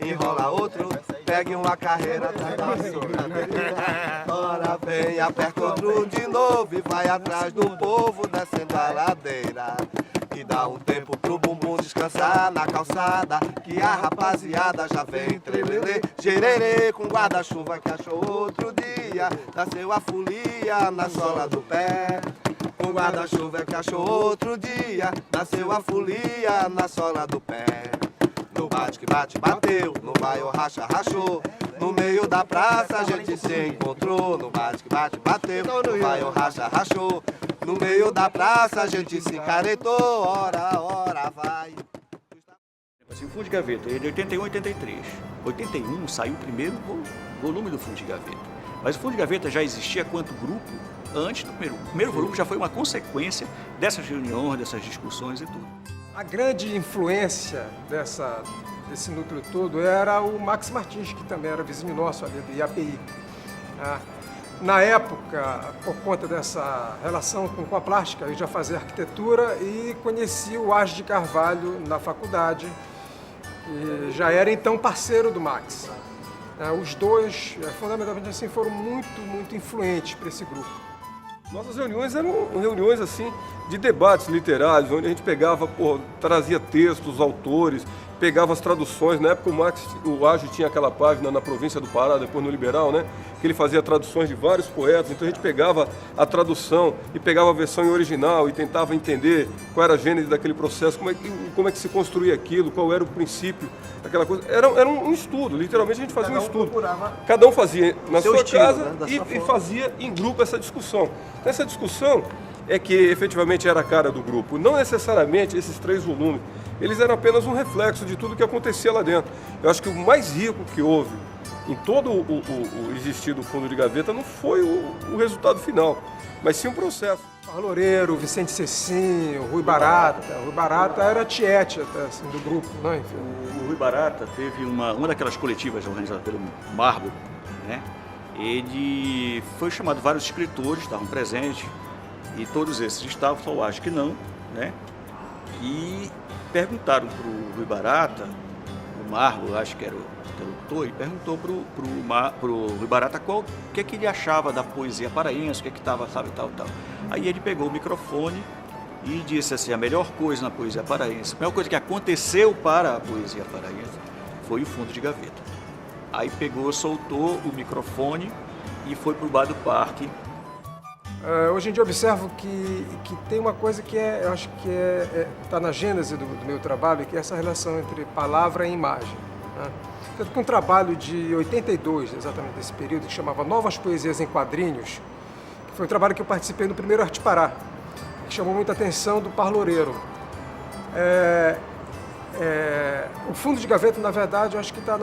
enrola outro, pegue uma carreira atrás da brincadeira. Ora vem, aperta outro de novo e vai atrás do povo descendo a ladeira. E dá um tempo pro bumbum descansar na calçada, que a rapaziada já vem trelelê, gererê, com guarda-chuva que achou outro dia, nasceu a folia na sola do pé. Com guarda-chuva que achou outro dia, nasceu a folia na sola do pé. No bate que bate, bateu, no vai ou racha, rachou. No meio da praça a gente se encontrou. No bate que bate, bateu, no vai ou racha, rachou. No meio da praça a gente se caretou. Ora, ora, vai. Assim, o Fundo de Gaveta é de 81 a 83. 81 saiu o primeiro volume do Fundo de Gaveta. Mas o Fundo de Gaveta já existia quanto grupo antes do primeiro. O primeiro volume já foi uma consequência dessas reuniões, dessas discussões e tudo. A grande influência desse núcleo todo era o Max Martins, que também era vizinho nosso ali do IAPI. Na época, por conta dessa relação com a plástica, eu já fazia arquitetura e conheci o Age de Carvalho na faculdade, que já era então parceiro do Max. Os dois, fundamentalmente assim, foram muito influentes para esse grupo. Nossas reuniões eram reuniões assim de debates literários, onde a gente pegava, trazia textos, autores, pegava as traduções. Na época o Age tinha aquela página na Província do Pará, depois no Liberal, né? Que ele fazia traduções de vários poetas, então a gente pegava a tradução e pegava a versão em original e tentava entender qual era a gênese daquele processo, como é que se construía aquilo, qual era o princípio, aquela coisa. Era um estudo, literalmente a gente fazia um estudo. Cada um fazia na sua casa, né? E fazia em grupo essa discussão. Essa discussão é que efetivamente era a cara do grupo, não necessariamente esses 3 volumes. Eles eram apenas um reflexo de tudo que acontecia lá dentro. Eu acho que o mais rico que houve em todo o existir do Fundo de Gaveta não foi o resultado final, mas sim um processo. Loureiro, Vicente Cecinho, Rui Barata. Rui Barata era tiete até, assim, do grupo, né? O Rui Barata teve uma daquelas coletivas organizadas pelo Margo, né? Ele foi chamado, vários escritores estavam presentes, e todos esses estavam, só acho que não, né? E perguntaram para o Rui Barata, o Margo, acho que era o interlocutor, e perguntou para o Rui Barata o que ele achava da poesia paraense, o que estava, sabe, tal. Aí ele pegou o microfone e disse assim, a melhor coisa na poesia paraense, a melhor coisa que aconteceu para a poesia paraense foi o Fundo de Gaveta. Aí pegou, soltou o microfone e foi para o bar do parque. Hoje em dia eu observo que tem uma coisa que eu acho que está na gênese do meu trabalho, que é essa relação entre palavra e imagem. Né? Tanto que um trabalho de 82, exatamente desse período, que chamava Novas Poesias em Quadrinhos, que foi um trabalho que eu participei no primeiro Arte Pará, que chamou muita atenção do Parloureiro. O Fundo de Gaveta, na verdade, eu acho que está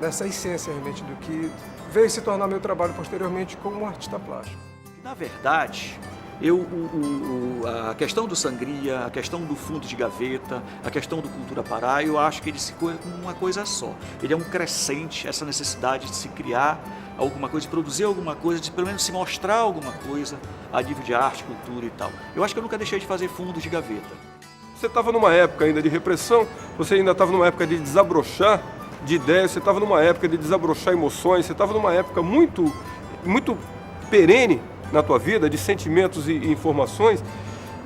nessa essência realmente do que veio se tornar meu trabalho posteriormente como artista plástico. Na verdade, a questão do Sangria, a questão do Fundo de Gaveta, a questão do Cultura Pará, eu acho que ele se coisa como uma coisa só. Ele é um crescente, essa necessidade de se criar alguma coisa, de produzir alguma coisa, de pelo menos se mostrar alguma coisa a nível de arte, cultura e tal. Eu acho que eu nunca deixei de fazer Fundo de Gaveta. Você estava numa época ainda de repressão, você ainda estava numa época de desabrochar de ideias, você estava numa época de desabrochar emoções, você estava numa época muito perene na tua vida, de sentimentos e informações.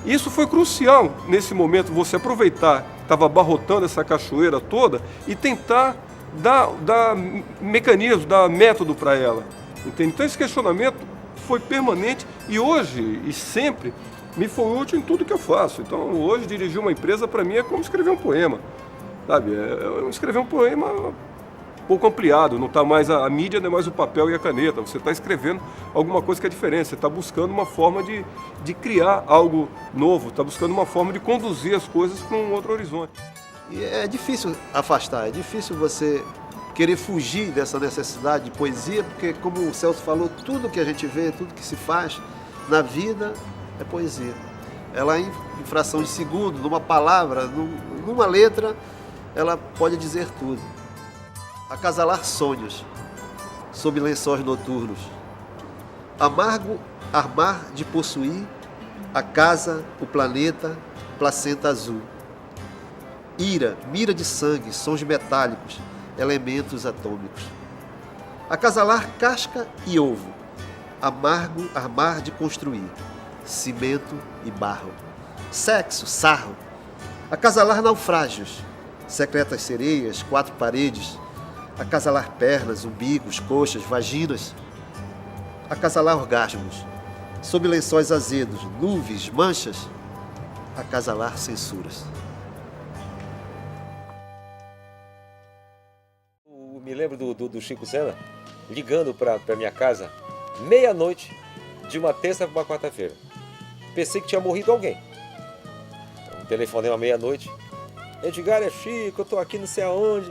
Isso foi crucial nesse momento, você aproveitar, estava abarrotando essa cachoeira toda e tentar dar mecanismo, dar método para ela. Entende? Então esse questionamento foi permanente e hoje e sempre me foi útil em tudo que eu faço. Então hoje dirigir uma empresa para mim é como escrever um poema, sabe? Escrever um poema pouco ampliado, não está mais a mídia, não é mais o papel e a caneta, você está escrevendo alguma coisa que é diferente, você está buscando uma forma de criar algo novo, está buscando uma forma de conduzir as coisas para um outro horizonte. E é difícil afastar, é difícil você querer fugir dessa necessidade de poesia, porque como o Celso falou, tudo que a gente vê, tudo que se faz na vida é poesia. Ela em fração de segundo, numa palavra, numa letra, ela pode dizer tudo. Acasalar sonhos. sob lençóis noturnos. Amargo armar de possuir a casa, o planeta, placenta azul. Ira, mira de sangue, sons metálicos, elementos atômicos. Acasalar casca e ovo. Amargo armar de construir, cimento e barro. Sexo, sarro. Acasalar naufrágios, secretas sereias, 4 paredes. Acasalar pernas, umbigos, coxas, vaginas. Acasalar orgasmos, sob lençóis azedos, nuvens, manchas. Acasalar censuras. Me lembro do Chico Sena ligando para minha casa meia-noite de uma terça para uma quarta-feira. Pensei que tinha morrido alguém. Então, telefonei à meia-noite. Edgar, é Chico, eu tô aqui não sei aonde.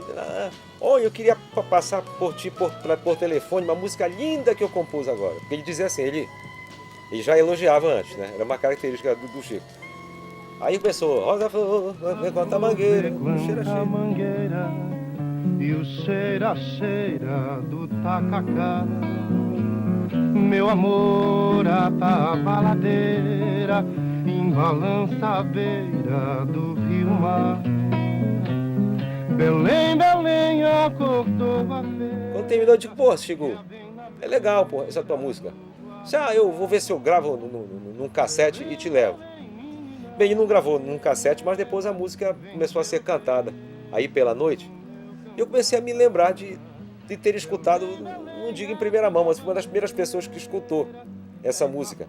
Olha, eu queria passar por ti por telefone uma música linda que eu compus agora. Porque ele dizia assim, ele já elogiava antes, né? Era uma característica do Chico. Aí começou, rosa flor, levanta a mangueira, cheira cheira. Mangueira e o cheira do tacacá. Meu amor, a baladeira em balança à beira do rio mar. Belém, Belém, acordou a ver. Quando terminou, eu digo, pô, Chico, é legal, pô, essa tua música. Eu vou ver se eu gravo num cassete e te levo. Bem, ele não gravou num cassete, mas depois a música começou a ser cantada aí pela noite. Eu comecei a me lembrar de ter escutado, não digo em primeira mão, mas foi uma das primeiras pessoas que escutou essa música.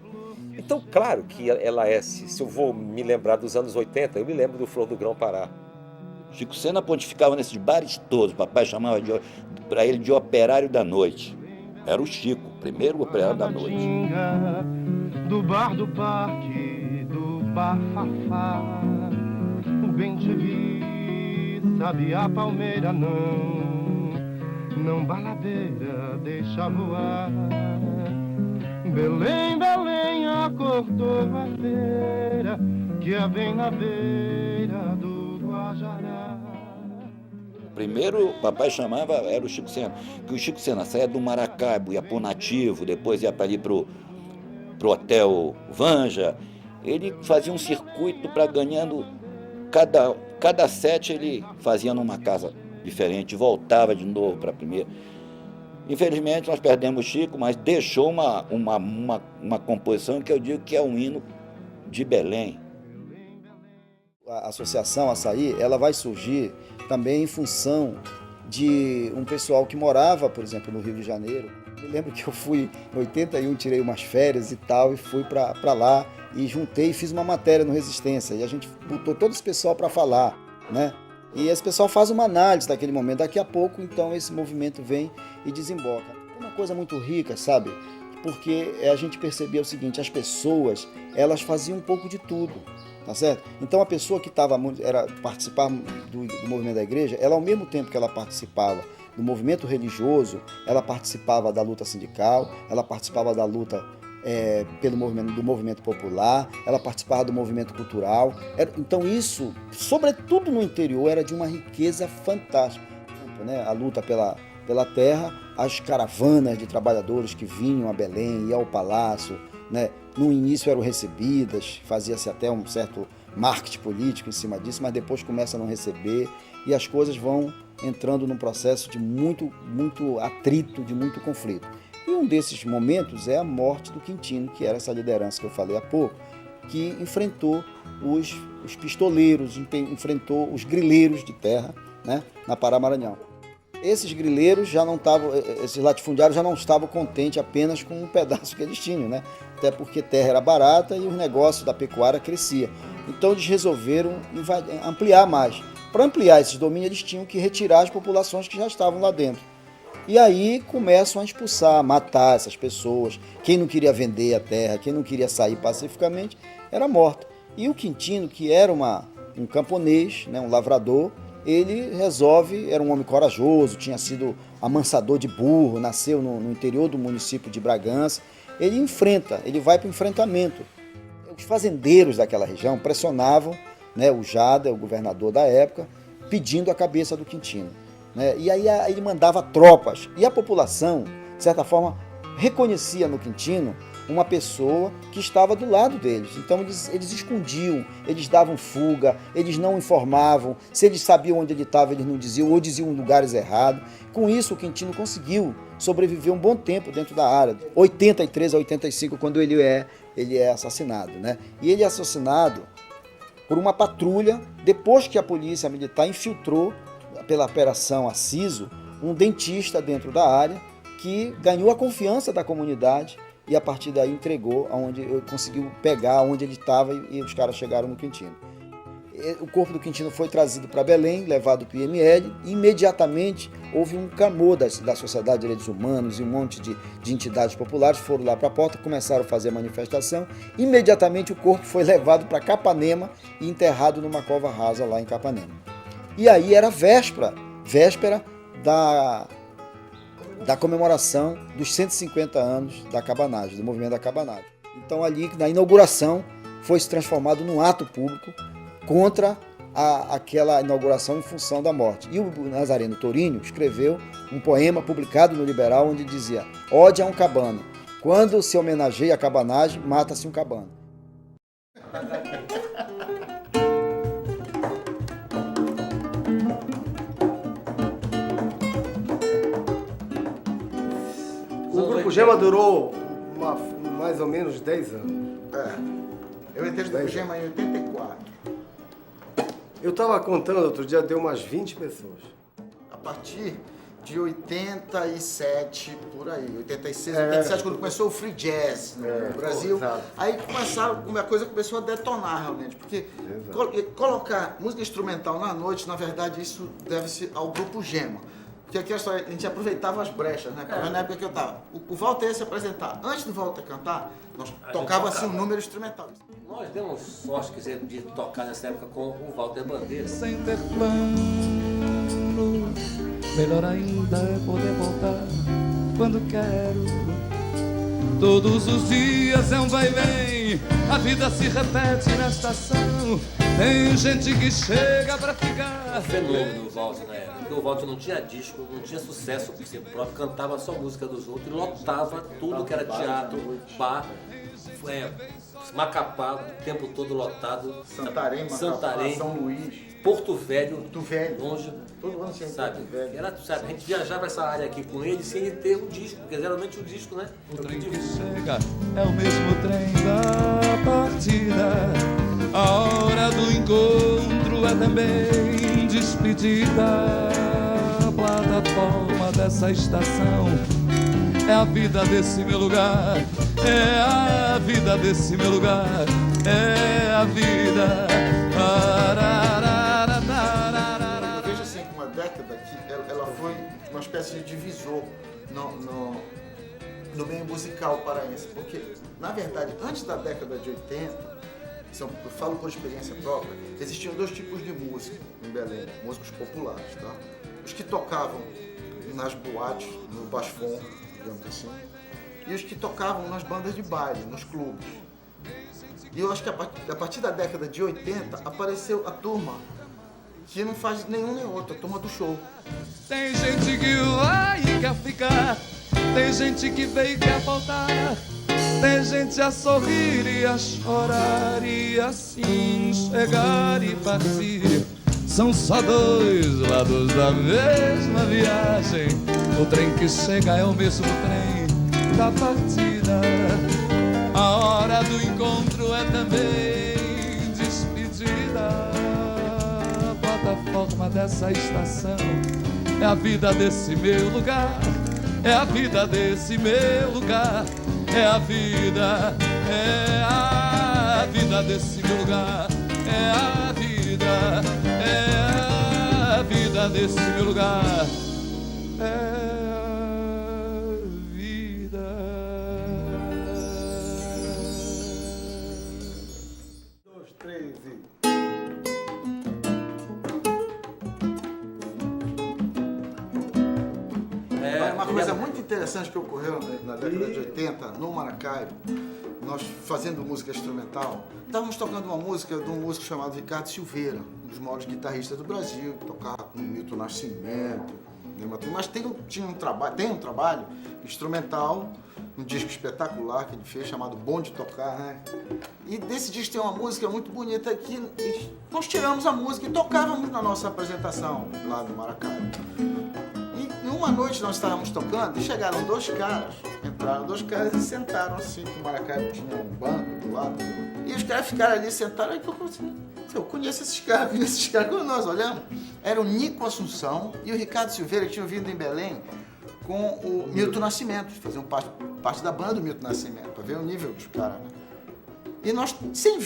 Então, claro que ela é, se eu vou me lembrar dos anos 80, eu me lembro do Flor do Grão Pará. Chico Sena pontificava nesses bares todos, o papai chamava para ele de operário da noite. Era o Chico, primeiro operário da noite. Do bar do parque, do bar Fafá, o bem te vi, sabe a palmeira não baladeira, deixa voar. Belém, Belém, acordou a feira, que a vem na beira do Guajará. Primeiro, o papai chamava, era o Chico Sena, que o Chico Sena saía do Maracaibo, ia pro Nativo, depois ia para ali pro Hotel Vanja. Ele fazia um circuito para ganhando, cada set ele fazia numa casa diferente, voltava de novo para a primeira. Infelizmente nós perdemos o Chico, mas deixou uma composição que eu digo que é um hino de Belém. A Associação Açaí, ela vai surgir também em função de um pessoal que morava, por exemplo, no Rio de Janeiro. Eu lembro que eu fui em 81, tirei umas férias e tal, e fui para lá e juntei e fiz uma matéria no Resistência. E a gente botou todo esse pessoal para falar, né? E esse pessoal faz uma análise daquele momento. Daqui a pouco, então, esse movimento vem e desemboca. É uma coisa muito rica, sabe? Porque a gente percebia o seguinte, as pessoas, elas faziam um pouco de tudo, tá certo? Então, a pessoa que participava do movimento da igreja, ela, ao mesmo tempo que ela participava do movimento religioso, ela participava da luta sindical, ela participava da luta do movimento popular, ela participava do movimento cultural. Então isso, sobretudo no interior, era de uma riqueza fantástica, né? A luta pela terra, as caravanas de trabalhadores que vinham a Belém e ao Palácio, né? No início eram recebidas, fazia-se até um certo marketing político em cima disso, mas depois começa a não receber e as coisas vão entrando num processo de muito atrito, de muito conflito. E um desses momentos é a morte do Quintino, que era essa liderança que eu falei há pouco, que enfrentou os pistoleiros, enfrentou os grileiros de terra, né, na Pará-Maranhão. Esses grileiros já não estavam, esses latifundiários já não estavam contentes apenas com um pedaço que eles tinham, né? Até porque terra era barata e os negócios da pecuária cresciam. Então eles resolveram ampliar mais. Para ampliar esses domínios, eles tinham que retirar as populações que já estavam lá dentro. E aí começam a expulsar, matar essas pessoas. Quem não queria vender a terra, quem não queria sair pacificamente, era morto. E o Quintino, que era um camponês, né, um lavrador, ele era um homem corajoso, tinha sido amansador de burro, nasceu no interior do município de Bragança. Ele vai para o enfrentamento. Os fazendeiros daquela região pressionavam, né, o Jada, o governador da época, pedindo a cabeça do Quintino. Né? E aí ele mandava tropas. E a população de certa forma, reconhecia no Quintino uma pessoa que estava do lado deles. Então eles escondiam, eles davam fuga, eles não informavam, se eles sabiam onde ele estava, eles não diziam, ou diziam em lugares errados. Com isso, o Quintino conseguiu sobreviver um bom tempo dentro da área, 83 a 85, quando ele é assassinado, né? E ele é assassinado por uma patrulha, depois que a polícia militar infiltrou, pela operação Aciso, um dentista dentro da área, que ganhou a confiança da comunidade e a partir daí entregou, conseguiu pegar onde ele estava e os caras chegaram no Quintino. O corpo do Quintino foi trazido para Belém, levado para o IML, e imediatamente houve um clamor da Sociedade de Direitos Humanos e um monte de entidades populares foram lá para a porta, começaram a fazer a manifestação. Imediatamente o corpo foi levado para Capanema e enterrado numa cova rasa lá em Capanema. E aí era véspera da comemoração dos 150 anos da cabanagem, do movimento da cabanagem. Então ali, na inauguração, foi se transformado num ato público contra aquela inauguração em função da morte. E o Nazareno Torinho escreveu um poema publicado no Liberal, onde dizia: "Ode a um cabano, quando se homenageia a cabanagem, mata-se um cabano." O Grupo Gema durou mais ou menos 10 anos. Eu entrei no Grupo Gema em 84. Eu estava contando outro dia, deu umas 20 pessoas. A partir de 87, por aí, 86, 87, quando começou o free jazz no Brasil, aí a coisa começou a detonar realmente, porque colocar música instrumental na noite, na verdade, isso deve-se ao Grupo Gema. Porque aqui a gente aproveitava as brechas, né? Na época que eu estava. O Walter ia se apresentar. Antes do Walter cantar, nós tocava assim um número instrumental. Nós demos sorte, quiser, de tocar nessa época com o Walter Bandeira. Sem ter plano, melhor ainda é poder voltar quando quero. Todos os dias é um vai e vem, a vida se repete na estação. Tem gente que chega pra ficar. O fenômeno do Walter na época, porque o Walter não tinha disco, não tinha sucesso por si próprio, cantava só música dos outros, lotava tudo que era teatro, bar, Macapá, o tempo todo lotado. Santarém, Macapá, São Luís, Porto Velho, longe, todo ano tinha sabe? Porto Velho. Era, sabe? A gente viajava essa área aqui com ele sem ter o disco, porque geralmente o disco, né? O trem que chega é o mesmo trem da partida. A hora do encontro é também despedida. A plataforma dessa estação é a vida desse meu lugar. É a vida desse meu lugar. É a vida. Eu vejo assim que uma década que ela foi uma espécie de divisor no meio musical paraense. Porque, na verdade, antes da década de 80, eu falo por experiência própria, existiam dois tipos de música em Belém, músicos populares, tá? Os que tocavam nas boates, no basfon, digamos assim, e os que tocavam nas bandas de baile, nos clubes. E eu acho que a partir da década de 80 apareceu a turma que não faz nenhum nem outro, a turma do show. Tem gente que vai e quer ficar, tem gente que veio e quer voltar. Tem gente a sorrir e a chorar e assim chegar e partir. São só dois lados da mesma viagem. O trem que chega é o mesmo trem da partida. A hora do encontro é também despedida. A plataforma dessa estação é a vida desse meu lugar. É a vida desse meu lugar. É a vida desse meu lugar. É a vida desse meu lugar. É a vida. 2, 3 e... Uma coisa muito interessante que ocorreu na década de 80, no Maracaibo, nós fazendo música instrumental, estávamos tocando uma música de um músico chamado Ricardo Silveira, um dos maiores guitarristas do Brasil, que tocava com Milton Nascimento, Mas tem um trabalho instrumental, um disco espetacular que ele fez, chamado Bom de Tocar, né? E desse disco tem uma música muito bonita que nós tiramos a música e tocávamos na nossa apresentação lá no Maracaibo. E uma noite nós estávamos tocando e chegaram entraram dois caras e sentaram assim, que o Maracaibo tinha um banco do lado. E os caras ficaram ali sentados, eu conheço esses caras, Quando nós olhamos, era o Nico Assunção e o Ricardo Silveira, que tinham vindo em Belém com o Milton Nascimento, faziam parte da banda do Milton Nascimento, para ver o nível dos caras, né? E nós, sem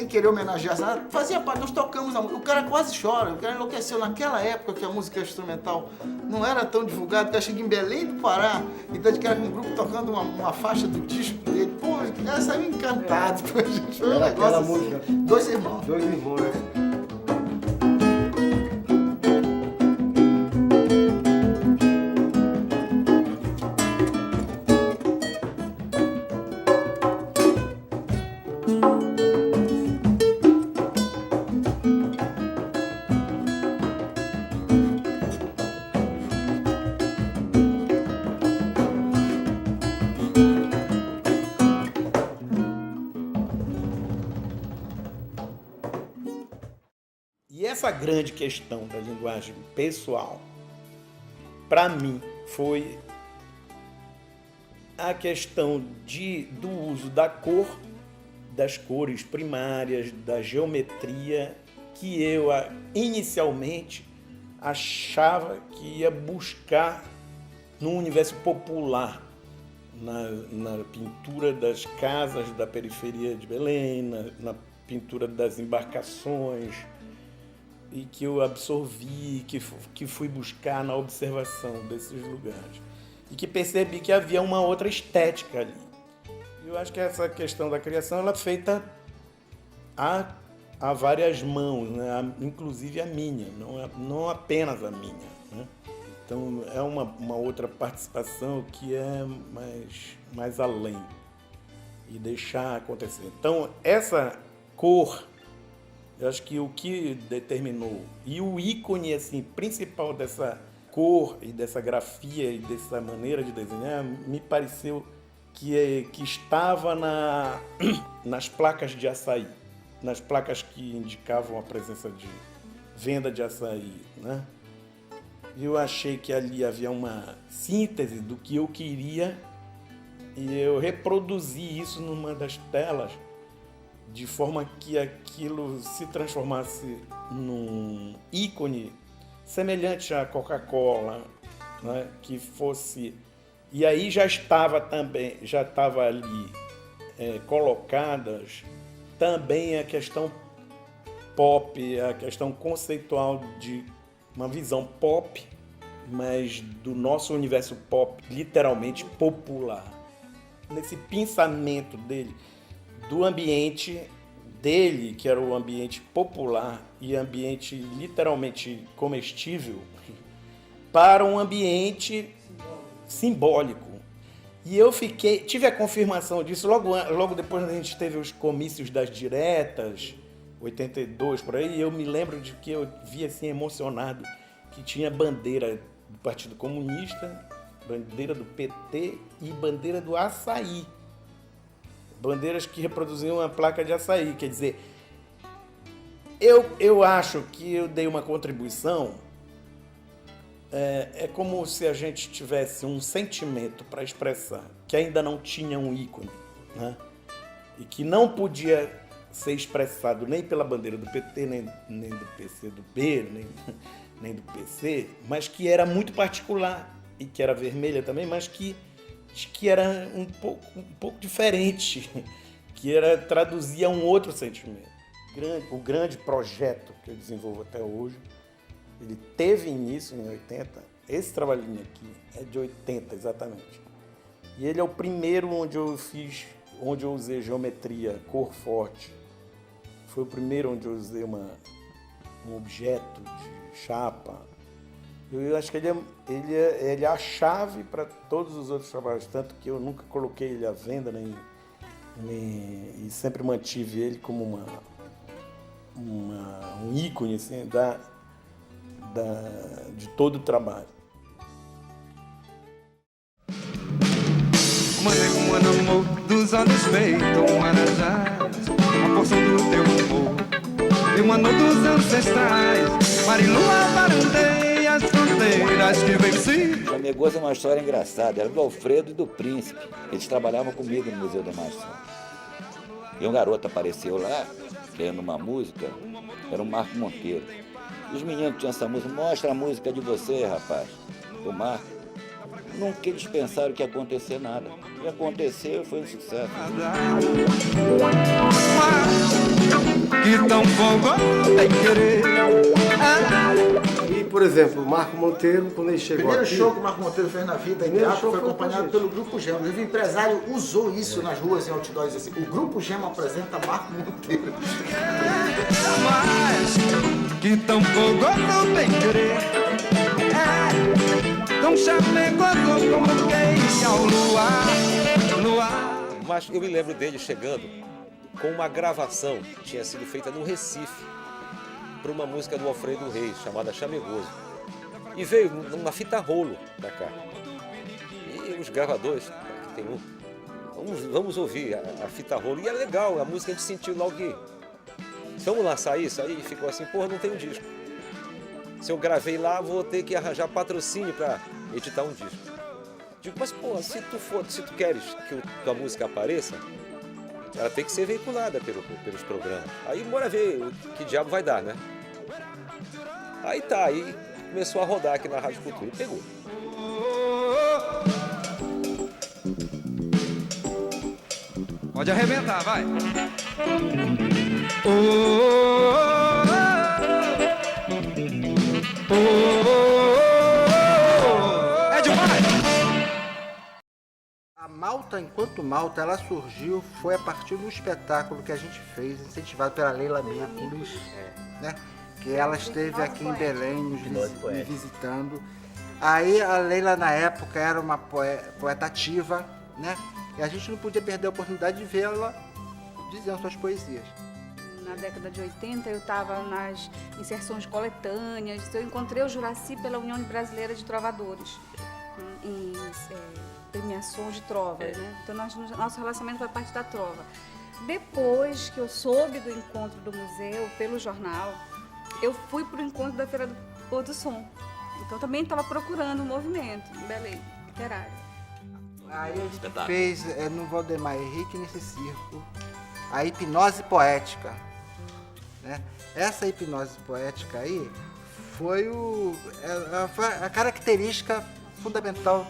querer homenagear nada, fazia parte, nós tocamos a música. O cara quase chora, o cara enlouqueceu. Naquela época que a música instrumental não era tão divulgada, porque eu cheguei em Belém do Pará, e de cara com um grupo tocando uma faixa do disco dele. Pô, o cara saiu encantado. Pô, gente, foi um negócio assim. Música. Dois irmãos, né? Essa grande questão da linguagem pessoal, para mim, foi a questão do uso da cor, das cores primárias, da geometria, que eu inicialmente achava que ia buscar no universo popular, na pintura das casas da periferia de Belém, na pintura das embarcações, e que eu absorvi, que fui buscar na observação desses lugares. E que percebi que havia uma outra estética ali. Eu acho que essa questão da criação ela é feita a várias mãos, né? Inclusive a minha, não apenas a minha, né? Então é uma outra participação que é mais além e deixar acontecer. Então essa cor, eu acho que o que determinou, e o ícone assim, principal dessa cor e dessa grafia e dessa maneira de desenhar, me pareceu que estava nas placas de açaí, nas placas que indicavam a presença de venda de açaí, né? Eu achei que ali havia uma síntese do que eu queria e eu reproduzi isso numa das telas, de forma que aquilo se transformasse num ícone semelhante à Coca-Cola, né? Que fosse... E aí já estava ali colocadas também a questão pop, a questão conceitual de uma visão pop, mas do nosso universo pop, literalmente popular. Nesse pensamento dele, do ambiente dele, que era o ambiente popular e ambiente literalmente comestível, para um ambiente simbólico. E eu tive a confirmação disso logo depois que a gente teve os comícios das diretas, 82 por aí, eu me lembro de que eu vi assim emocionado que tinha bandeira do Partido Comunista, bandeira do PT e bandeira do açaí. Bandeiras que reproduziam a placa de açaí. Quer dizer, eu acho que eu dei uma contribuição. É como se a gente tivesse um sentimento para expressar, que ainda não tinha um ícone, né? E que não podia ser expressado nem pela bandeira do PT, nem do PCdoB, nem do PC, mas que era muito particular e que era vermelha também, mas que era um pouco diferente, que traduzia um outro sentimento. O grande projeto que eu desenvolvo até hoje, ele teve início em 80, esse trabalhinho aqui é de 80 exatamente. E ele é o primeiro onde eu usei geometria, cor forte. Foi o primeiro onde eu usei um objeto de chapa. Eu acho que ele é a chave para todos os outros trabalhos, tanto que eu nunca coloquei ele à venda, e sempre mantive ele como um ícone assim, de todo o trabalho. Mandei um amor dos olhos feito marajás, a porção do teu amor e um ano dos ancestrais, Marilua barandei as fronteiras que venci. Chamegoso é uma história engraçada, era do Alfredo e do Príncipe. Eles trabalhavam comigo no Museu da Imagem do Som. E um garoto apareceu lá, querendo uma música, era o Marco Monteiro. E os meninos que tinham essa música, mostra a música de você, rapaz. O Marco. Nunca eles pensaram que ia acontecer nada. E aconteceu e foi um sucesso. Que tão fogo tem querer. E, por exemplo, o Marco Monteiro, quando ele chegou Primeiro aqui... show que o Marco Monteiro fez na vida em teatro foi acompanhado pelo Grupo Gema. O empresário usou isso nas ruas, em outdoors, assim. O Grupo Gema apresenta Marco Monteiro. Mas que tão fogo não tem querer. Tão chamegoso como quem ao luar. Mas eu me lembro dele chegando com uma gravação que tinha sido feita no Recife para uma música do Alfredo Reis, chamada Chamegoso. E veio numa fita rolo pra cá. E os gravadores, tem um, vamos ouvir a fita rolo. E é legal, a música a gente sentiu logo que vamos lançar isso? Aí ficou assim, porra, não tem um disco. Se eu gravei lá, vou ter que arranjar patrocínio para editar um disco. Digo, mas porra, se tu queres que tua música apareça, ela tem que ser veiculada pelos programas. Aí bora ver que diabo vai dar, né? Aí tá, aí começou a rodar aqui na Rádio Cultura e pegou. Pode arrebentar, vai. É demais! A Malta, enquanto Malta, ela surgiu, foi a partir do espetáculo que a gente fez, incentivado pela Leila Mercules, né? Que ela esteve aqui em Belém nos visitando. Aí a Leila, na época, era uma poeta ativa, né? E a gente não podia perder a oportunidade de vê-la dizendo suas poesias. Na década de 80, eu estava nas inserções coletâneas. Eu encontrei o Juraci pela União Brasileira de Trovadores, em premiações de trovas, né? Então, nosso relacionamento foi parte da trova. Depois que eu soube do encontro do museu pelo jornal, eu fui para o encontro da Feira do Pôr do Som. Então, também estava procurando um movimento em Belém, literário. Aí a gente fez no Valdemar Henrique, nesse circo, a hipnose poética. Né? Essa hipnose poética aí foi a característica fundamental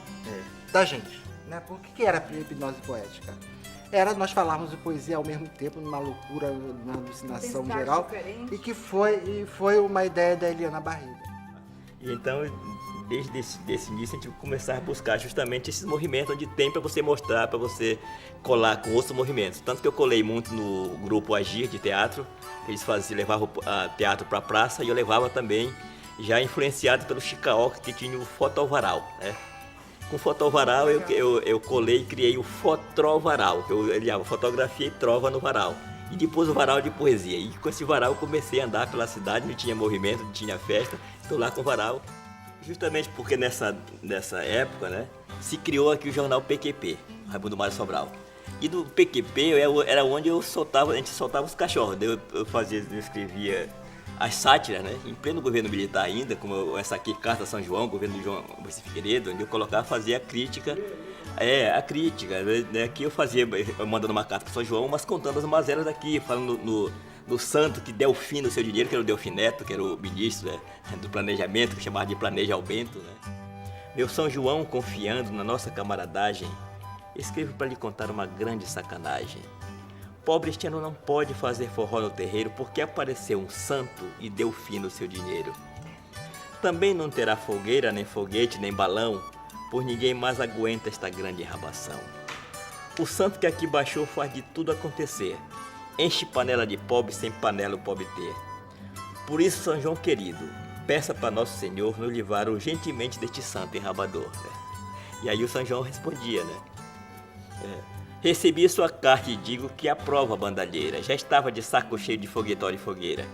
da gente. Né? Por que era a hipnose poética? Era nós falarmos de poesia ao mesmo tempo, numa loucura, numa alucinação geral, diferente. E que foi uma ideia da Eliana Barriga. Então, desde esse início, a gente começar a buscar justamente esses movimentos onde tem para você mostrar, para você colar com outros movimentos. Tanto que eu colei muito no grupo Agir de teatro, eles levavam teatro para a praça, e eu levava também, já influenciado pelo Chicaó, que tinha o fotovaral, né? Com o fotovaral eu colei e criei o fotrovaral, que eu aliava fotografia e trova no varal. E depois o varal de poesia. E com esse varal eu comecei a andar pela cidade, não tinha movimento, não tinha festa, estou lá com o varal. Justamente porque nessa época, né, se criou aqui o jornal PQP, Raimundo Mário Sobral. E do PQP era onde a gente soltava os cachorros. Eu escrevia as sátiras, né, em pleno governo militar ainda, como essa aqui, Carta São João, governo de João Moisés Figueiredo, onde eu fazia a crítica, né, que eu fazia, mandando uma carta para São João, mas contando as mazelas daqui, falando no santo que deu fim no seu dinheiro, que era o Delfim Neto, que era o ministro, né, do planejamento, que chamava de Planeja Bento, né. Meu São João, confiando na nossa camaradagem, escrevo para lhe contar uma grande sacanagem. Pobre este ano não pode fazer forró no terreiro, porque apareceu um santo e deu fim no seu dinheiro. Também não terá fogueira, nem foguete, nem balão, pois ninguém mais aguenta esta grande enrabação. O santo que aqui baixou faz de tudo acontecer. Enche panela de pobre sem panela o pobre ter. Por isso, São João querido, peça para Nosso Senhor nos livrar urgentemente deste santo enrabador. Né? E aí o São João respondia, né? Recebi sua carta e digo que aprova a bandalheira. Já estava de saco cheio de foguetório e fogueira.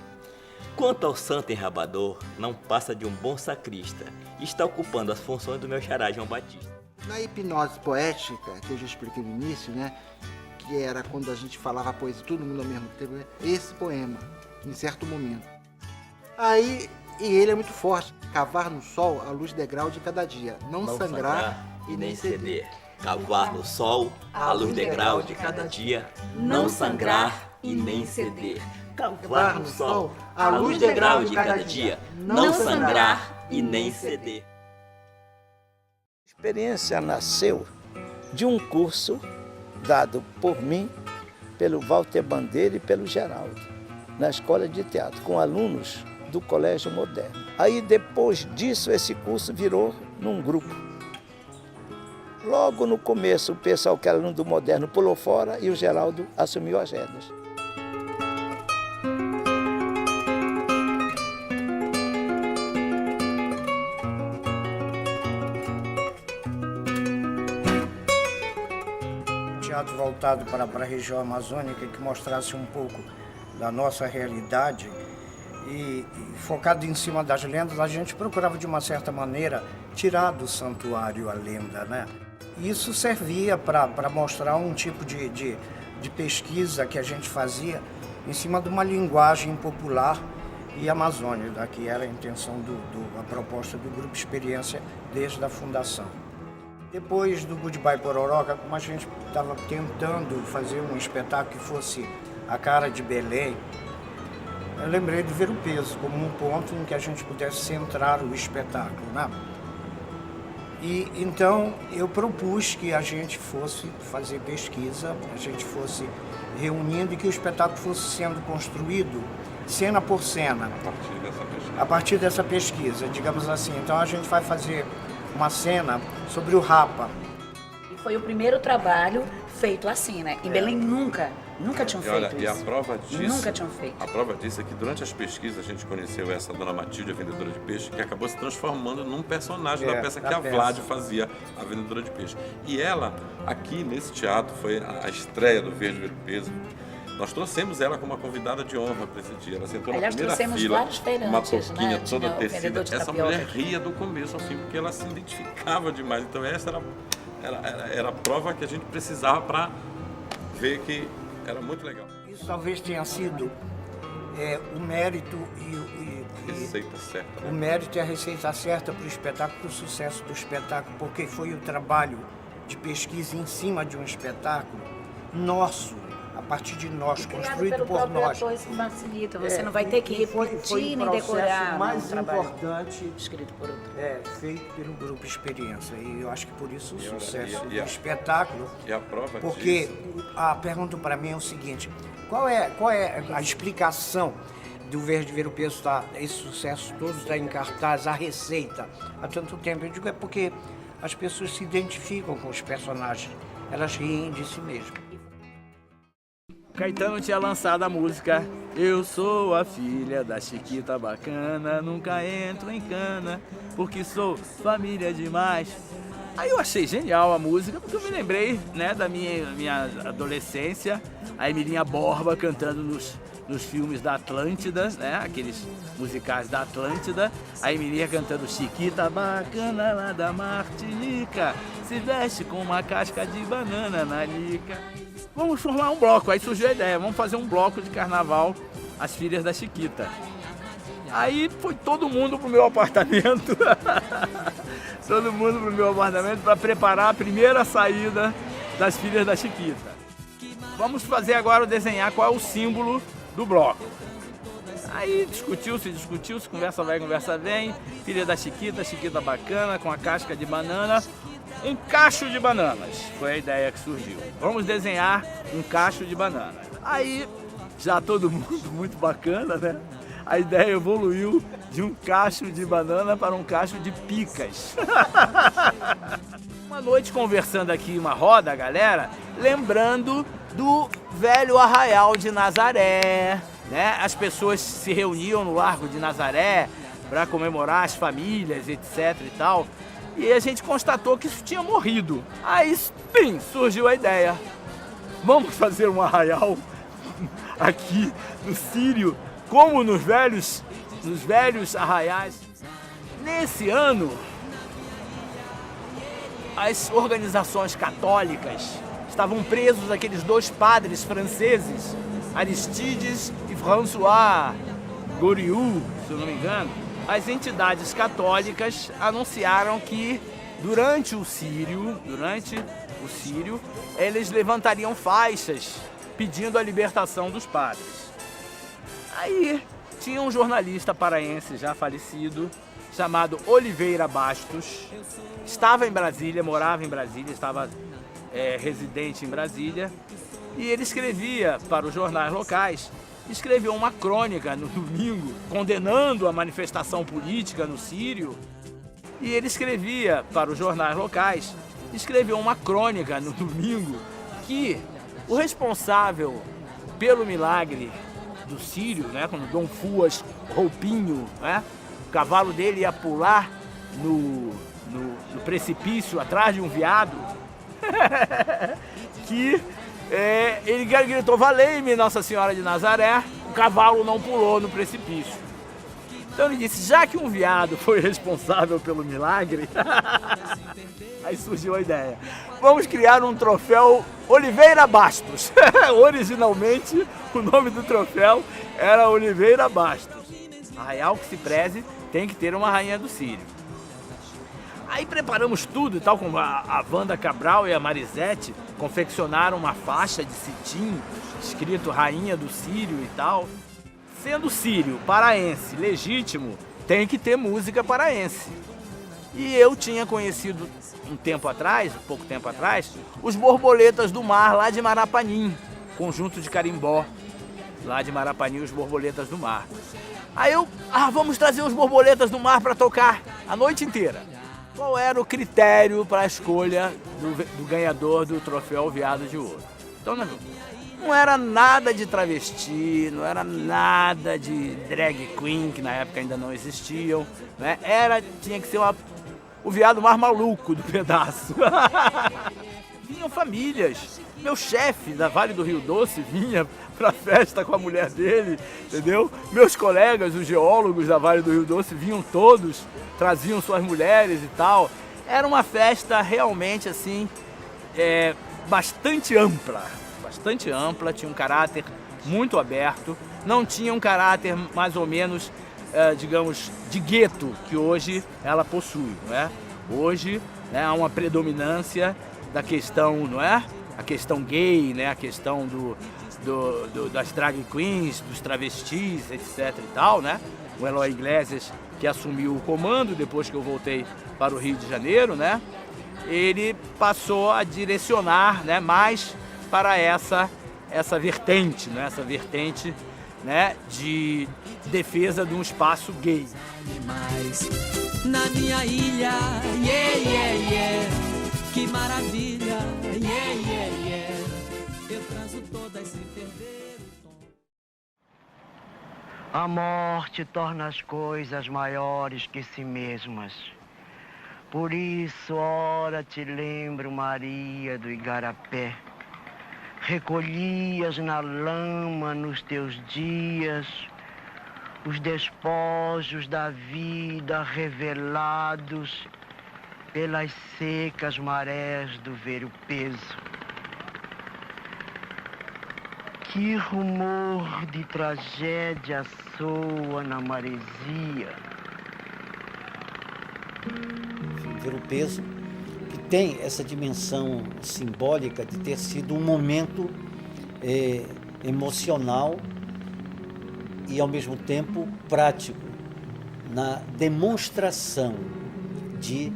Quanto ao santo enrabador, não passa de um bom sacrista e está ocupando as funções do meu xará João Batista. Na hipnose poética, que eu já expliquei no início, né? Que era quando a gente falava a poesia, todo mundo ao mesmo tempo, né? Esse poema, em certo momento. Aí, e ele é muito forte. Cavar no sol a luz degrau de cada dia. Não sangrar e nem ceder. Cavar no sol a luz degrau de cada dia. Não sangrar e nem ceder. Cavar no sol a luz degrau de cada dia. Não sangrar e nem ceder. A experiência nasceu de um curso dado por mim, pelo Walter Bandeira e pelo Geraldo, na Escola de Teatro, com alunos do Colégio Moderno. Aí, depois disso, esse curso virou num grupo. Logo no começo, o pessoal que era aluno do Moderno pulou fora e o Geraldo assumiu as rédeas. Teatro voltado para a região amazônica, que mostrasse um pouco da nossa realidade e focado em cima das lendas, a gente procurava de uma certa maneira tirar do santuário a lenda, né? Isso servia para mostrar um tipo de pesquisa que a gente fazia em cima de uma linguagem popular e amazônica, que era a intenção a proposta do Grupo Experiência desde a fundação. Depois do Goodbye Pororoca, como a gente estava tentando fazer um espetáculo que fosse a cara de Belém, eu lembrei de Ver o Peso como um ponto em que a gente pudesse centrar o espetáculo, né? E então eu propus que a gente fosse fazer pesquisa, a gente fosse reunindo e que o espetáculo fosse sendo construído cena por cena. A partir dessa pesquisa, digamos assim. Então a gente vai fazer uma cena sobre o Rapa. E foi o primeiro trabalho feito assim, né? Em Belém nunca tinham feito isso. E a prova disso, nunca tinham feito. A prova disso é que durante as pesquisas a gente conheceu essa Dona Matilde, a vendedora de peixe, que acabou se transformando num personagem da peça que a Vlad fazia, a vendedora de peixe. E ela, aqui nesse teatro, foi a estreia do Verde Ver o Peso. Nós trouxemos ela como uma convidada de honra para esse dia. Ela sentou na primeira fila, uma touquinha toda tecida. Essa mulher ria do começo ao fim, porque ela se identificava demais. Então essa era a prova que a gente precisava para ver que era muito legal. Isso talvez tenha sido o mérito receita certa, né? O mérito e a receita certa para o espetáculo, para o sucesso do espetáculo, porque foi o trabalho de pesquisa em cima de um espetáculo nosso, a partir de nós, construído por nós. Isso facilita, você não vai ter que repetir nem decorar. O mais trabalho importante escrito por outro. Feito pelo Grupo Experiência. E eu acho que por isso o sucesso do a espetáculo. E a prova porque disso. A pergunta para mim é o seguinte: qual é a explicação do Verde Ver o Peso estar, esse sucesso todo está em cartaz, a receita há tanto tempo? Eu digo é porque as pessoas se identificam com os personagens, elas riem de si mesmas. Caetano tinha lançado a música Eu sou a filha da Chiquita Bacana, nunca entro em cana, porque sou família demais. Aí eu achei genial a música, porque eu me lembrei, né, da minha adolescência, a Emilinha Borba cantando nos filmes da Atlântida, né, aqueles musicais da Atlântida, a Emilinha cantando Chiquita Bacana lá da Martinica, se veste com uma casca de banana na nica. Vamos formar um bloco, aí surgiu a ideia, vamos fazer um bloco de carnaval, as filhas da Chiquita. Aí foi todo mundo pro meu apartamento, todo mundo pro meu apartamento para preparar a primeira saída das filhas da Chiquita. Vamos fazer agora desenhar qual é o símbolo do bloco. Aí discutiu-se, conversa vai, conversa vem, filha da Chiquita, Chiquita Bacana, com a casca de banana. Um cacho de bananas, foi a ideia que surgiu. Vamos desenhar um cacho de bananas. Aí, já todo mundo muito bacana, né? A ideia evoluiu de um cacho de banana para um cacho de picas. Uma noite conversando aqui, uma roda, galera, lembrando do velho Arraial de Nazaré, né? As pessoas se reuniam no Largo de Nazaré para comemorar as famílias, etc e tal. E a gente constatou que isso tinha morrido. Aí, pim, surgiu a ideia. Vamos fazer um arraial aqui no Sírio como nos velhos arraiais. Nesse ano, as organizações católicas estavam presos aqueles 2 padres franceses, Aristides e François Goriot, se eu não me engano. As entidades católicas anunciaram que durante o Sírio, eles levantariam faixas pedindo a libertação dos padres. Aí tinha um jornalista paraense já falecido, chamado Oliveira Bastos, estava em Brasília, morava em Brasília, estava residente em Brasília, e ele escrevia para os jornais locais, escreveu uma crônica no domingo, condenando a manifestação política no Sírio, e ele escrevia para os jornais locais, escreveu uma crônica no domingo, que o responsável pelo milagre do Sírio, né, quando Dom Fuas Roupinho, né, o cavalo dele ia pular no precipício atrás de um veado, que ele gritou, valei-me Nossa Senhora de Nazaré, o cavalo não pulou no precipício. Então ele disse, já que um veado foi responsável pelo milagre, aí surgiu a ideia, vamos criar um troféu Oliveira Bastos. Originalmente, o nome do troféu era Oliveira Bastos. Arraial que se preze tem que ter uma rainha do Sírio. Aí preparamos tudo, tal como a Wanda Cabral e a Marisete confeccionaram uma faixa de cetim escrito Rainha do Sírio e tal. Sendo sírio, paraense, legítimo, tem que ter música paraense. E eu tinha conhecido pouco tempo atrás, os Borboletas do Mar, lá de Marapanim, conjunto de carimbó, lá de Marapanim, os Borboletas do Mar. Aí vamos trazer os Borboletas do Mar para tocar a noite inteira. Qual era o critério para a escolha do ganhador do troféu Veado de Ouro? Então, não era nada de travesti, não era nada de drag queen, que na época ainda não existiam, né? Tinha que ser o veado mais maluco do pedaço. Vinham famílias. Meu chefe da Vale do Rio Doce vinha pra festa com a mulher dele, entendeu? Meus colegas, os geólogos da Vale do Rio Doce, vinham todos, traziam suas mulheres e tal. Era uma festa realmente assim, bastante ampla, tinha um caráter muito aberto, não tinha um caráter mais ou menos, digamos, de gueto que hoje ela possui, não é? Hoje, né, há uma predominância da questão, não é? A questão gay, né? A questão das drag queens, dos travestis, etc e tal, né? O Eloy Iglesias, que assumiu o comando depois que eu voltei para o Rio de Janeiro, né? Ele passou a direcionar, né, mais para essa vertente, né? Essa vertente, né, de defesa de um espaço gay. Na minha ilha, yeah, yeah, yeah, que maravilha, yeah, yeah, yeah, eu transo todas sem perder o tom. A morte torna as coisas maiores que si mesmas. Por isso, ora te lembro, Maria do Igarapé, recolhias na lama nos teus dias os despojos da vida revelados pelas secas marés do ver-o-peso. Que rumor de tragédia soa na maresia. Ver-o-peso, que tem essa dimensão simbólica de ter sido um momento emocional e, ao mesmo tempo, prático, na demonstração de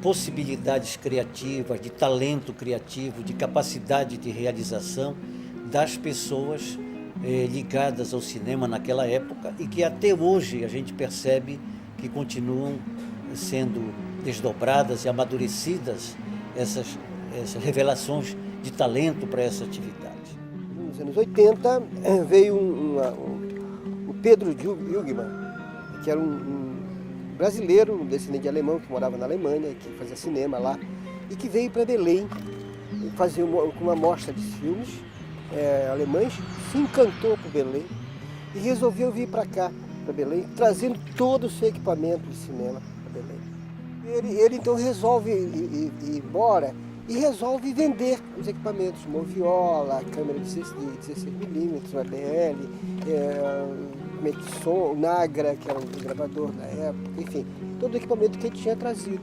possibilidades criativas, de talento criativo, de capacidade de realização das pessoas ligadas ao cinema naquela época e que até hoje a gente percebe que continuam sendo desdobradas e amadurecidas essas revelações de talento para essa atividade. Nos anos 80 veio o Pedro Jungmann, que era um brasileiro, um descendente de alemão que morava na Alemanha, que fazia cinema lá, e que veio para Belém fazer uma mostra de filmes alemães, se encantou por Belém e resolveu vir para cá, para Belém, trazendo todo o seu equipamento de cinema para Belém. Ele então resolve ir embora e resolve vender os equipamentos, moviola, câmera de 16mm, ABL, som, Nagra, que era um gravador da época, enfim, todo o equipamento que ele tinha trazido.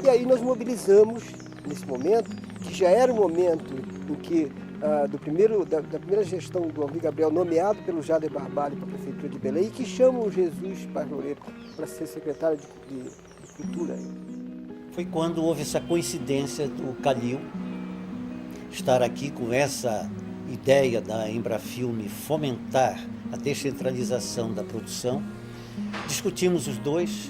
E aí nós mobilizamos, nesse momento, que já era o momento em que, da primeira gestão do Almir Gabriel, nomeado pelo Jader Barbalho para a Prefeitura de Belém, e que chama o Jesus Paz Loureiro para ser secretário de Cultura. Foi quando houve essa coincidência do Calil estar aqui com essa ideia da Embrafilme fomentar a descentralização da produção. Discutimos os dois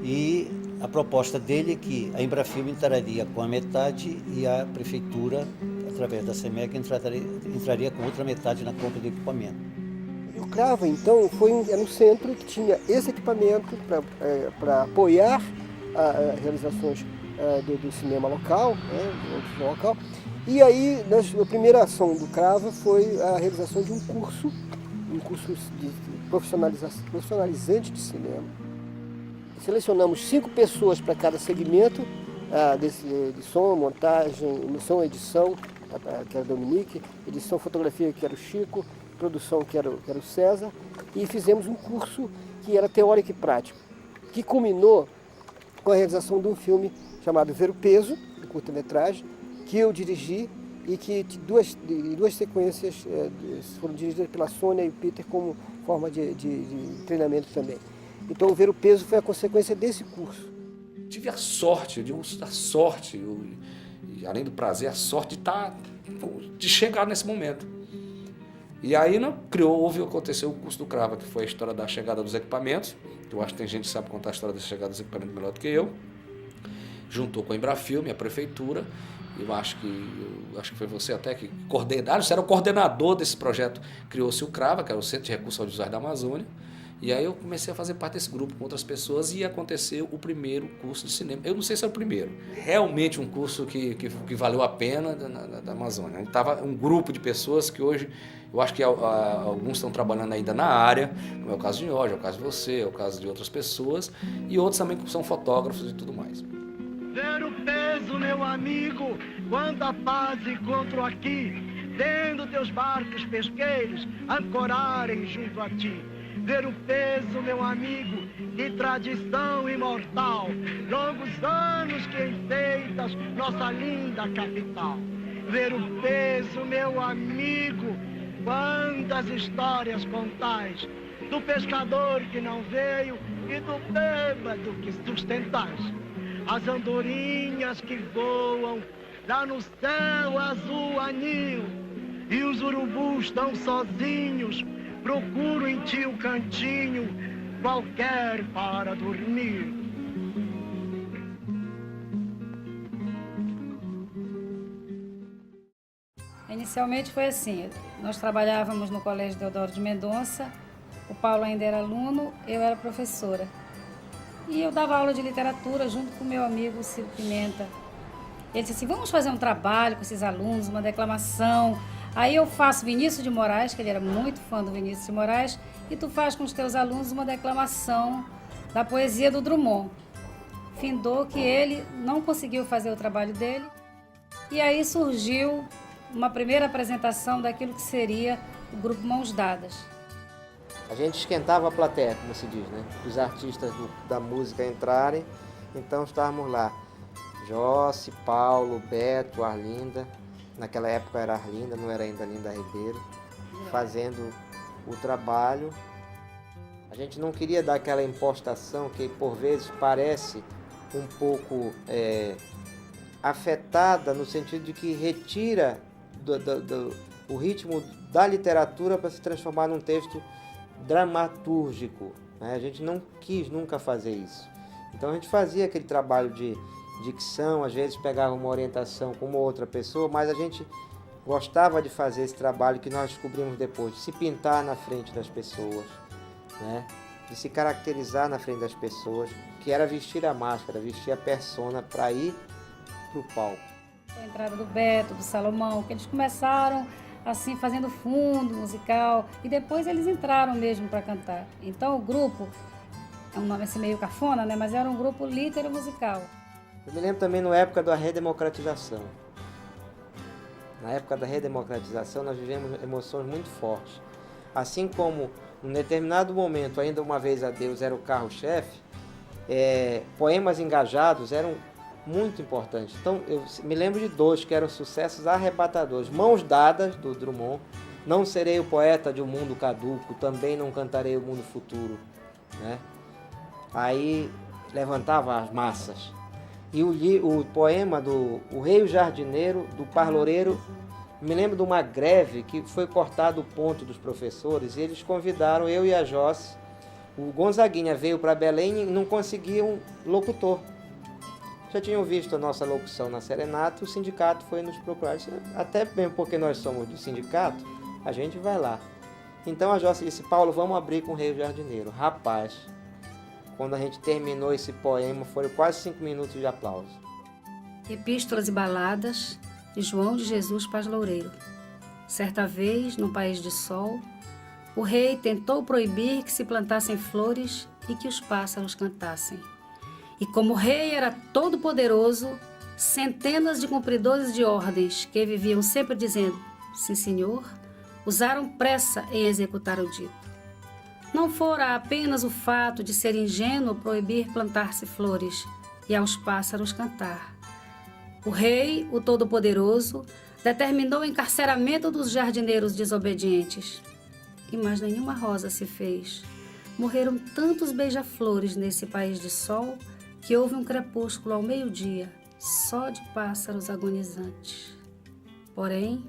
e a proposta dele é que a Embrafilme entraria com a metade e a Prefeitura, através da SEMEC, entraria com outra metade na compra do equipamento. E o Crava, então, era um centro que tinha esse equipamento para apoiar as realizações do cinema local, local. E aí, a primeira ação do Crava foi a realização de um curso de profissionalizante de cinema. Selecionamos 5 pessoas para cada segmento, de som, montagem, som, edição, que era o Dominique, edição, fotografia, que era o Chico, produção, que era o César, e fizemos um curso que era teórico e prático, que culminou com a realização de um filme chamado Ver o Peso, de curta-metragem, que eu dirigi e que duas sequências foram dirigidas pela Sônia e o Peter como forma de treinamento também. Então, Ver o Peso foi a consequência desse curso. Tive a sorte, e além do prazer, a sorte de chegar nesse momento. E aí aconteceu o curso do Crava, que foi a história da chegada dos equipamentos. Eu acho que tem gente que sabe contar a história da chegada dos equipamentos melhor do que eu. Juntou com a Embrafilme, a prefeitura. Eu acho que foi você até que coordenaram, você era o coordenador desse projeto. Criou-se o Crava, que era o Centro de Recursos Audiovisuais da Amazônia. E aí eu comecei a fazer parte desse grupo com outras pessoas e aconteceu o primeiro curso de cinema. Eu não sei se é o primeiro. Realmente um curso que valeu a pena da Amazônia. Estava um grupo de pessoas que hoje, eu acho que alguns estão trabalhando ainda na área, como é o caso de Jorge, é o caso de você, é o caso de outras pessoas, e outros também que são fotógrafos e tudo mais. Ver o peso, meu amigo, quanta paz encontro aqui, vendo teus barcos pesqueiros ancorarem junto a ti. Ver o peso, meu amigo, de tradição imortal, longos anos que enfeitas nossa linda capital. Ver o peso, meu amigo, quantas histórias contais, do pescador que não veio e do bêbado que sustentais. As andorinhas que voam lá no céu azul anil, e os urubus tão sozinhos, procuro em ti um cantinho qualquer para dormir. Inicialmente foi assim, nós trabalhávamos no Colégio Deodoro de Mendonça, o Paulo ainda era aluno, eu era professora. E eu dava aula de literatura junto com meu amigo Ciro Pimenta. Ele disse assim, vamos fazer um trabalho com esses alunos, uma declamação. Aí eu faço Vinícius de Moraes, que ele era muito fã do Vinícius de Moraes, e tu faz com os teus alunos uma declamação da poesia do Drummond. Findou que ele não conseguiu fazer o trabalho dele, e aí surgiu uma primeira apresentação daquilo que seria o Grupo Mãos Dadas. A gente esquentava a plateia, como se diz, né? Os artistas da música entrarem, então estávamos lá. Jossi, Paulo, Beto, Arlinda, naquela época era Arlinda, não era ainda Linda Ribeiro, fazendo o trabalho. A gente não queria dar aquela impostação que por vezes parece um pouco afetada, no sentido de que retira o ritmo da literatura para se transformar num texto dramatúrgico, né? A gente não quis nunca fazer isso. Então a gente fazia aquele trabalho de dicção, às vezes pegava uma orientação com uma outra pessoa, mas a gente gostava de fazer esse trabalho que nós descobrimos depois, de se pintar na frente das pessoas, né? De se caracterizar na frente das pessoas, que era vestir a máscara, vestir a persona para ir para o palco. A entrada do Beto, do Salomão, que eles começaram assim, fazendo fundo musical, e depois eles entraram mesmo para cantar. Então o grupo, é um nome assim meio cafona, né? Mas era um grupo litero-musical. Eu me lembro também na época da redemocratização. Na época da redemocratização nós vivemos emoções muito fortes. Assim como, num determinado momento, ainda uma vez a Deus era o carro-chefe, poemas engajados eram muito importantes. Então, eu me lembro de 2 que eram sucessos arrebatadores. Mãos Dadas, do Drummond. Não serei o poeta de um mundo caduco, também não cantarei o mundo futuro. Né? Aí, levantava as massas. E o poema do O Rei e o Jardineiro, do Parloreiro, me lembro de uma greve que foi cortado o ponto dos professores e eles convidaram eu e a Josse. O Gonzaguinha veio para Belém e não conseguia um locutor. Já tinham visto a nossa locução na Serenata, o sindicato foi nos procurar. Até mesmo porque nós somos do sindicato, a gente vai lá. Então a Josse disse, Paulo, vamos abrir com o Rei e o Jardineiro. Rapaz, quando a gente terminou esse poema, foram quase 5 minutos de aplauso. Epístolas e Baladas, de João de Jesus Paz Loureiro. Certa vez, num país de sol, o rei tentou proibir que se plantassem flores e que os pássaros cantassem. E como o rei era todo poderoso, centenas de cumpridores de ordens que viviam sempre dizendo, sim senhor, usaram pressa em executar o dito. Não fora apenas o fato de ser ingênuo proibir plantar-se flores e aos pássaros cantar. O rei, o Todo-Poderoso, determinou o encarceramento dos jardineiros desobedientes. E mais nenhuma rosa se fez. Morreram tantos beija-flores nesse país de sol que houve um crepúsculo ao meio-dia, só de pássaros agonizantes. Porém,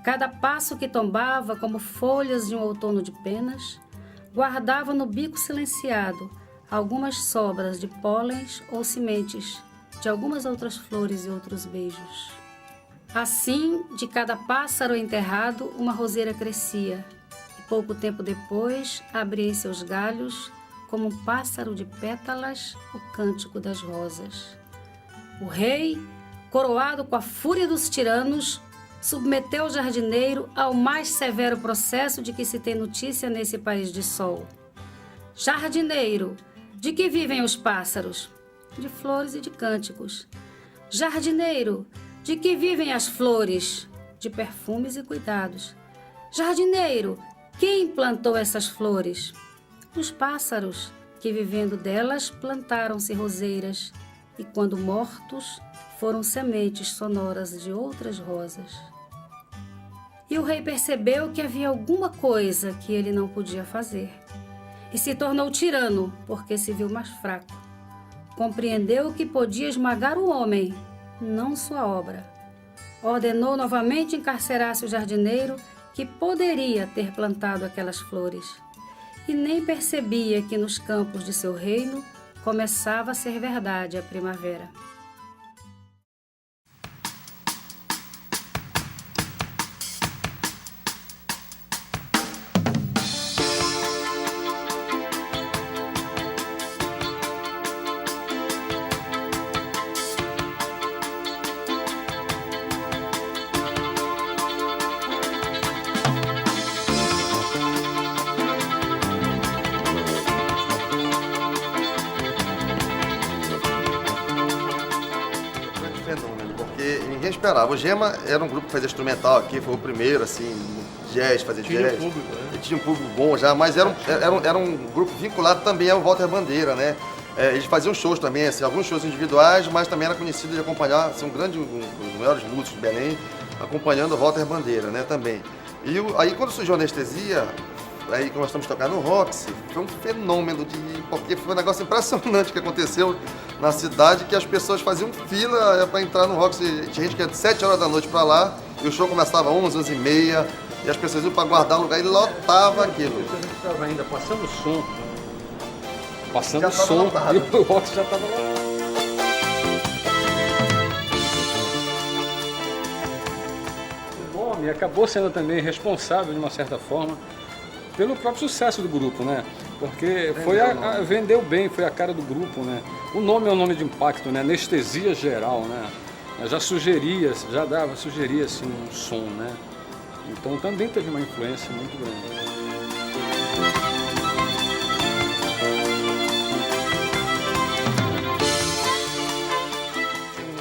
cada passo que tombava como folhas de um outono de penas, guardava no bico silenciado algumas sobras de pólens ou sementes de algumas outras flores e outros beijos. Assim, de cada pássaro enterrado, uma roseira crescia, e pouco tempo depois abria em seus galhos, como um pássaro de pétalas, o cântico das rosas. O rei, coroado com a fúria dos tiranos, submeteu o jardineiro ao mais severo processo de que se tem notícia nesse país de sol. Jardineiro, de que vivem os pássaros? De flores e de cânticos. Jardineiro, de que vivem as flores? De perfumes e cuidados. Jardineiro, quem plantou essas flores? Os pássaros, que vivendo delas plantaram-se roseiras, e quando mortos, foram sementes sonoras de outras rosas. E o rei percebeu que havia alguma coisa que ele não podia fazer, e se tornou tirano, porque se viu mais fraco. Compreendeu que podia esmagar o homem, não sua obra. Ordenou novamente encarcerar-se o jardineiro que poderia ter plantado aquelas flores, e nem percebia que nos campos de seu reino começava a ser verdade a primavera. Esperava. O Gema era um grupo que fazia instrumental aqui, foi o primeiro, assim, jazz, fazer jazz. Tinha um público, né? Ele tinha um público bom já, mas era um grupo vinculado também ao Walter Bandeira, né? Eles faziam shows também, assim, alguns shows individuais, mas também era conhecido de acompanhar, assim, um dos maiores músicos de Belém, acompanhando o Walter Bandeira, né, também. E aí quando surgiu a Anestesia, aí que nós estamos tocando no Roxy, foi um fenômeno porque foi um negócio impressionante que aconteceu na cidade, que as pessoas faziam fila para entrar no Roxy. Tinha gente que ia de 7 horas da noite para lá, e o show começava às 11, 11h30, e as pessoas iam para guardar o lugar e lotava aquilo. A gente estava ainda passando som, e o Roxy já estava lá. O nome acabou sendo também responsável, de uma certa forma, pelo próprio sucesso do grupo, né? Porque vendeu bem, foi a cara do grupo, né? O nome é um nome de impacto, né? Anestesia geral, né? Já sugeria assim um som, né? Então também teve uma influência muito grande.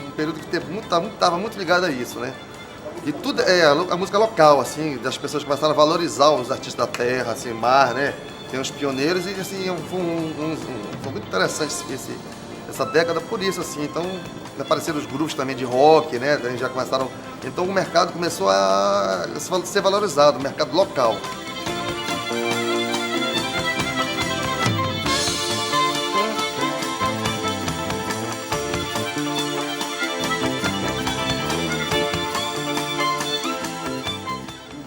Um período que estava muito ligado a isso, né? E tudo a música local, assim, das pessoas começaram a valorizar os artistas da terra, assim, mar, né? Tem os pioneiros e, assim, foi muito interessante essa década por isso, assim. Então, apareceram os grupos também de rock, né? Daí já começaram... Então, o mercado começou a ser valorizado, o mercado local.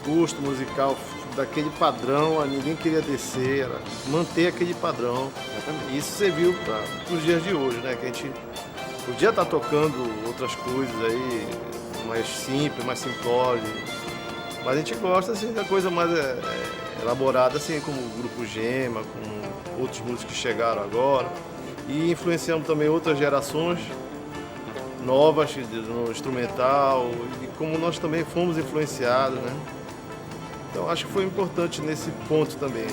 Gosto musical daquele padrão, ninguém queria descer, era manter aquele padrão. E isso serviu para os dias de hoje, né? Que a gente podia estar tocando outras coisas aí, mais simples, mais simplórias. Mas a gente gosta assim, da coisa mais elaborada, assim, como o Grupo Gema, com outros músicos que chegaram agora. E influenciamos também outras gerações novas no instrumental, e como nós também fomos influenciados, né? Então acho que foi importante nesse ponto também.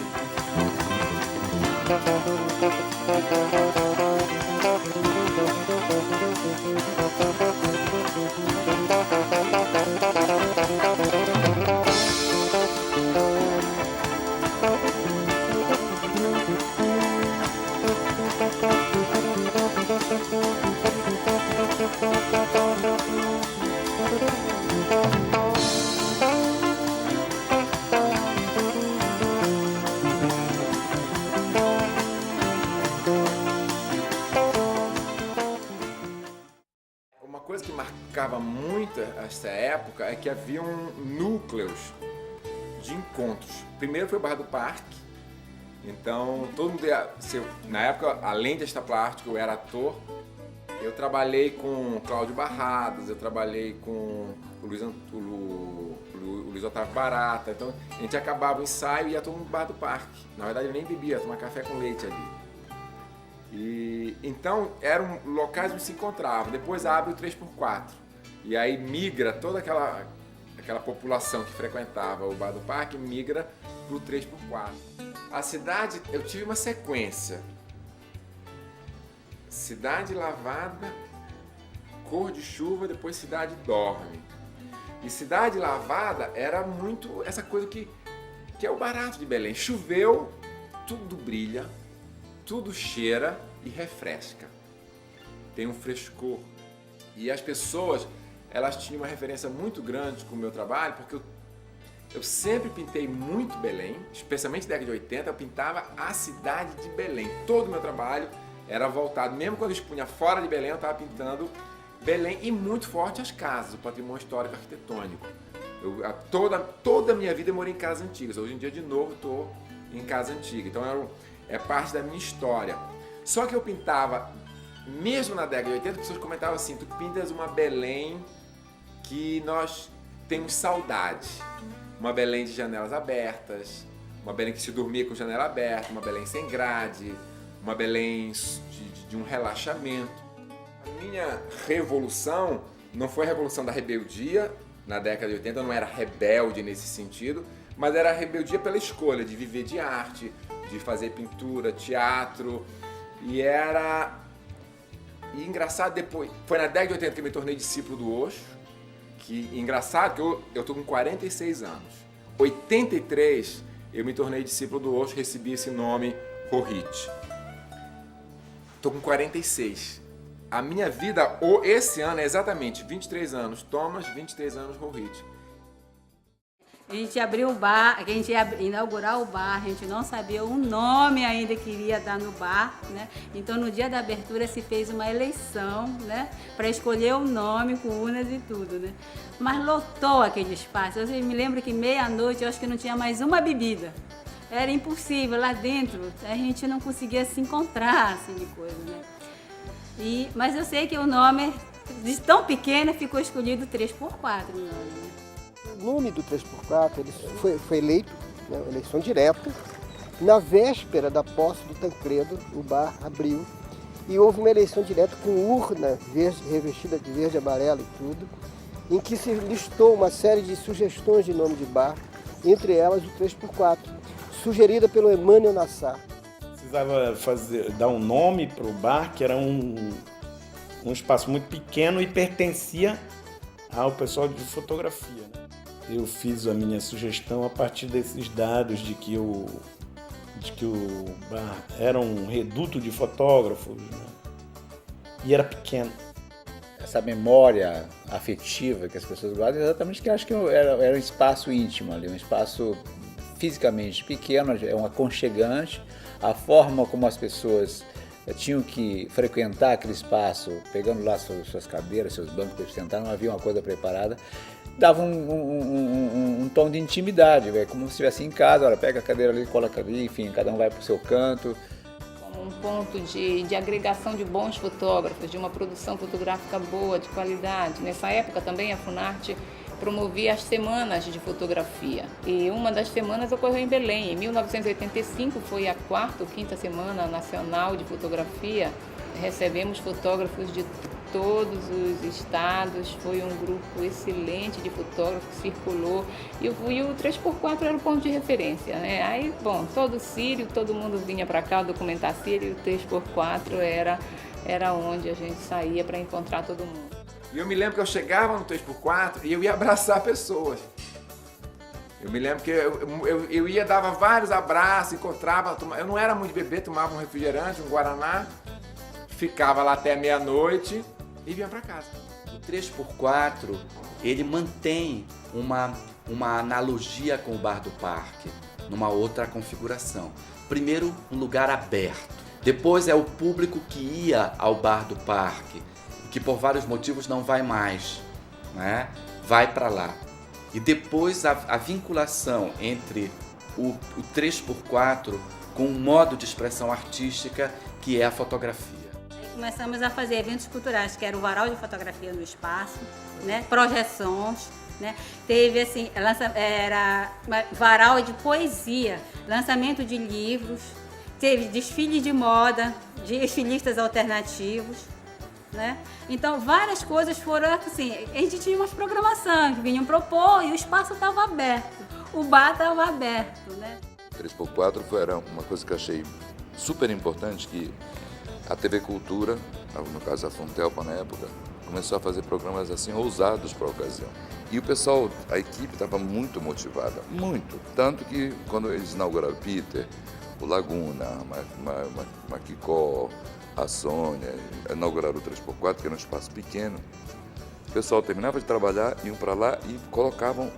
Muito essa época é que haviam núcleos de encontros. Primeiro foi o Bar do Parque, então todo mundo na época, além de estar plástico, eu era ator. Eu trabalhei com Cláudio Barradas, eu trabalhei com o Luiz Otávio Barata, então a gente acabava o ensaio e ia todo mundo no Bar do Parque. Na verdade eu nem bebia, eu tomava café com leite ali. E então eram locais onde se encontravam. Depois abre o 3x4. E aí migra toda aquela população que frequentava o Bar do Parque, migra para o 3x4. A cidade, eu tive uma sequência. Cidade Lavada, Cor de Chuva, depois Cidade Dorme. E Cidade Lavada era muito essa coisa que é o barato de Belém. Choveu, tudo brilha, tudo cheira e refresca. Tem um frescor. E as pessoas, elas tinham uma referência muito grande com o meu trabalho, porque eu sempre pintei muito Belém, especialmente na década de 80, eu pintava a cidade de Belém. Todo o meu trabalho era voltado, mesmo quando eu expunha fora de Belém, eu estava pintando Belém e muito forte as casas, o patrimônio histórico arquitetônico. Toda a minha vida eu morei em casas antigas, hoje em dia de novo estou em casa antiga, então é parte da minha história. Só que eu pintava, mesmo na década de 80, as pessoas comentavam assim, tu pintas uma Belém que nós temos saudade. Uma Belém de janelas abertas, uma Belém que se dormia com janela aberta, uma Belém sem grade, uma Belém de um relaxamento. A minha revolução não foi a revolução da rebeldia na década de 80, eu não era rebelde nesse sentido, mas era a rebeldia pela escolha de viver de arte, de fazer pintura, teatro, e engraçado, depois, foi na década de 80 que eu me tornei discípulo do Osho, que engraçado que eu tô com 46 anos. 83 eu me tornei discípulo do Osho, recebi esse nome Rohit. Tô com 46. A minha vida, esse ano é exatamente 23 anos Thomas, 23 anos Rohit. A gente abriu o bar, a gente ia inaugurar o bar, a gente não sabia o nome ainda que iria dar no bar, né? Então no dia da abertura se fez uma eleição, né? Para escolher o nome com urnas e tudo, né? Mas lotou aquele espaço. Eu me lembro que meia-noite eu acho que não tinha mais uma bebida. Era impossível, lá dentro a gente não conseguia se encontrar, assim, de coisa, né? Mas eu sei que o nome, de tão pequena, ficou escolhido 3x4 o nome, né? O nome do 3x4 ele foi eleito, né, eleição direta. Na véspera da posse do Tancredo, o bar abriu e houve uma eleição direta com urna verde, revestida de verde e amarelo e tudo. em que se listou uma série de sugestões de nome de bar, entre elas o 3x4, sugerida pelo Emmanuel Nassar. Precisava dar um nome para o bar, que era um espaço muito pequeno e pertencia ao pessoal de fotografia, né? Eu fiz a minha sugestão a partir desses dados de que o bar era um reduto de fotógrafos, né? E era pequeno. Essa memória afetiva que as pessoas guardam, exatamente que acho que era um espaço íntimo ali, um espaço fisicamente pequeno, é um aconchegante. A forma como as pessoas tinham que frequentar aquele espaço, pegando lá suas cadeiras, seus bancos para sentar, não havia uma coisa preparada, dava um tom de intimidade, como se estivesse em casa, olha, pega a cadeira ali, coloca ali, enfim, cada um vai para o seu canto. Um ponto de agregação de bons fotógrafos, de uma produção fotográfica boa, de qualidade. Nessa época também a Funarte promovia as semanas de fotografia. E uma das semanas ocorreu em Belém. Em 1985 foi a 4ª ou 5ª Semana Nacional de Fotografia. Recebemos fotógrafos de todos os estados, foi um grupo excelente de fotógrafos que circulou e o 3x4 era o ponto de referência, né? Aí, bom, todo Sírio, todo mundo vinha para cá documentar Sírio e o 3x4 era onde a gente saía para encontrar todo mundo. E eu me lembro que eu chegava no 3x4 e eu ia abraçar pessoas. Eu me lembro que eu ia, dava vários abraços, encontrava, eu não era muito bebê, tomava um refrigerante, um guaraná, ficava lá até meia-noite e vinha para casa. O 3x4, ele mantém uma analogia com o Bar do Parque, numa outra configuração. Primeiro, um lugar aberto. Depois é o público que ia ao Bar do Parque, que por vários motivos não vai mais, né? Vai para lá. E depois a vinculação entre o 3x4 com um modo de expressão artística que é a fotografia. Começamos a fazer eventos culturais, que era o varal de fotografia no espaço, né? Projeções, né? Teve assim, era varal de poesia, lançamento de livros, teve desfile de moda, de estilistas alternativos, né? Então várias coisas foram assim, a gente tinha umas programações que vinham propor e o espaço estava aberto, o bar estava aberto, né? 3x4 era uma coisa que eu achei super importante, que a TV Cultura, no caso a Fontelpa na época, começou a fazer programas assim ousados para a ocasião. E o pessoal, a equipe estava muito motivada, muito. Tanto que quando eles inauguraram o Peter, o Laguna, a Maquicó, a Sônia, inauguraram o 3x4, que era um espaço pequeno, o pessoal terminava de trabalhar, iam para lá e colocavam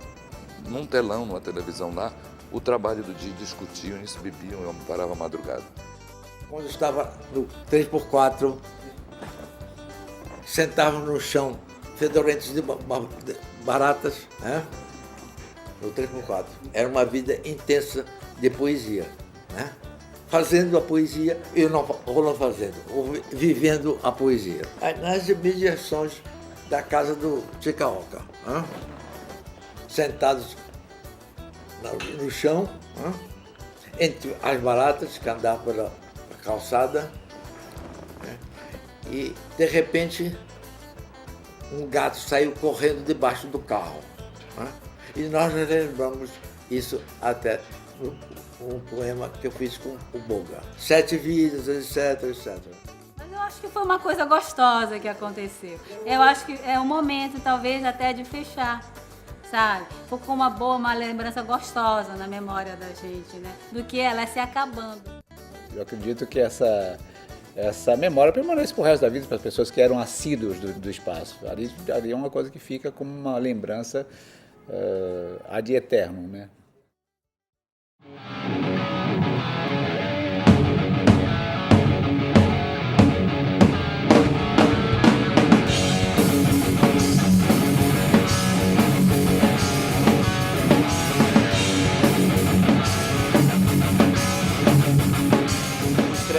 num telão, numa televisão lá, o trabalho do dia, discutiam, isso bebiam, eu parava a madrugada. Quando eu estava no 3x4, sentávamos no chão, fedorentos de baratas, né? No 3x4. Era uma vida intensa de poesia, né? Fazendo a poesia e não fazendo, vivendo a poesia. Nas imediações da casa do Chicaoca, né? Sentados no chão, né? Entre as baratas que andavam pela calçada, né? E de repente um gato saiu correndo debaixo do carro, né? E nós lembramos isso até um poema que eu fiz com o Boga. 7 vidas, etc, etc. Mas eu acho que foi uma coisa gostosa que aconteceu. Eu acho que é um momento, talvez, até de fechar, sabe? Ficou uma lembrança gostosa na memória da gente, né? Do que ela se acabando. Eu acredito que essa memória permanece pro resto da vida para as pessoas que eram assíduos do espaço. Ali é uma coisa que fica como uma lembrança ad eterno, né?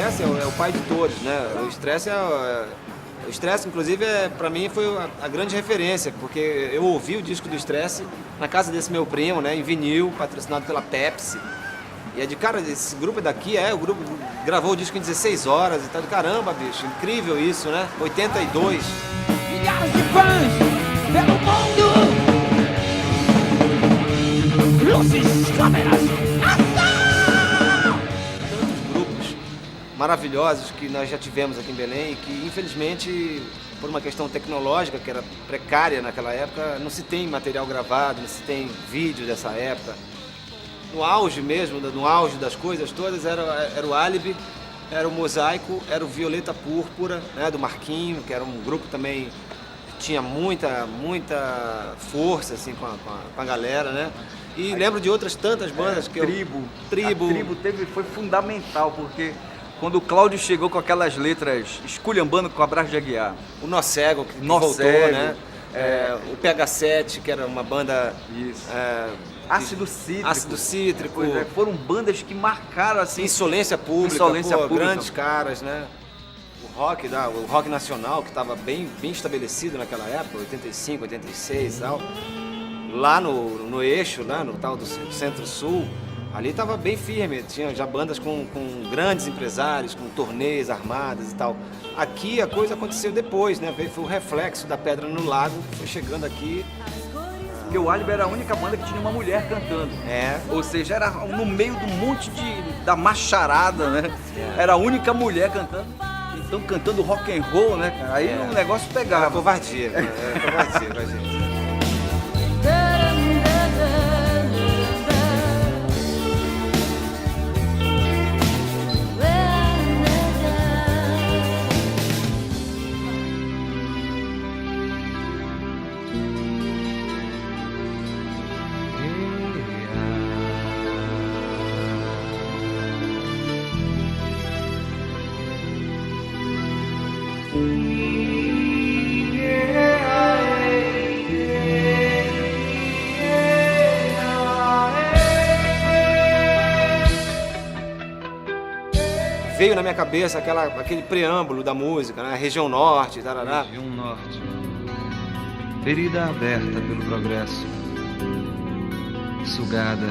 estresse é o pai de todos, né? O estresse, inclusive, para mim foi a grande referência, porque eu ouvi o disco do Estresse na casa desse meu primo, né, em vinil, patrocinado pela Pepsi. E é de cara, esse grupo é daqui, o grupo gravou o disco em 16 horas e tal. Caramba, bicho, incrível isso, né? 82. Milhares de fãs pelo mundo maravilhosos que nós já tivemos aqui em Belém, que infelizmente, por uma questão tecnológica que era precária naquela época, não se tem material gravado, não se tem vídeo dessa época. No auge mesmo, no auge das coisas todas, era o Álibi, era o Mosaico, era o Violeta Púrpura, né, do Marquinho, que era um grupo também que tinha muita força assim, com a galera, né? E lembro de outras tantas bandas que Tribo. A Tribo foi fundamental, porque quando o Cláudio chegou com aquelas letras esculhambando com o Abraço de Aguiar. O Nó Cego, que Nó voltou, Cego, né? O PH7, que era uma banda... Ácido Cítrico. Foram bandas que marcaram assim. Insolência Pública, grandes caras, né? O rock nacional, que estava bem estabelecido naquela época, 85, 86 e tal. Lá no eixo, lá no tal do Centro-Sul, ali estava bem firme. Tinha já bandas com grandes empresários, com turnês armadas e tal. Aqui a coisa aconteceu depois, né? Foi o reflexo da Pedra no Lago, foi chegando aqui. Porque o Álibi era a única banda que tinha uma mulher cantando. Ou seja, era no meio do monte da macharada, né? Era a única mulher cantando. Então cantando rock and roll, né, cara? Aí o negócio pegava. Era covardia, covardia pra gente. Veio na minha cabeça aquele preâmbulo da música, né? Região Norte, tarará. Região Norte, ferida aberta pelo progresso, sugada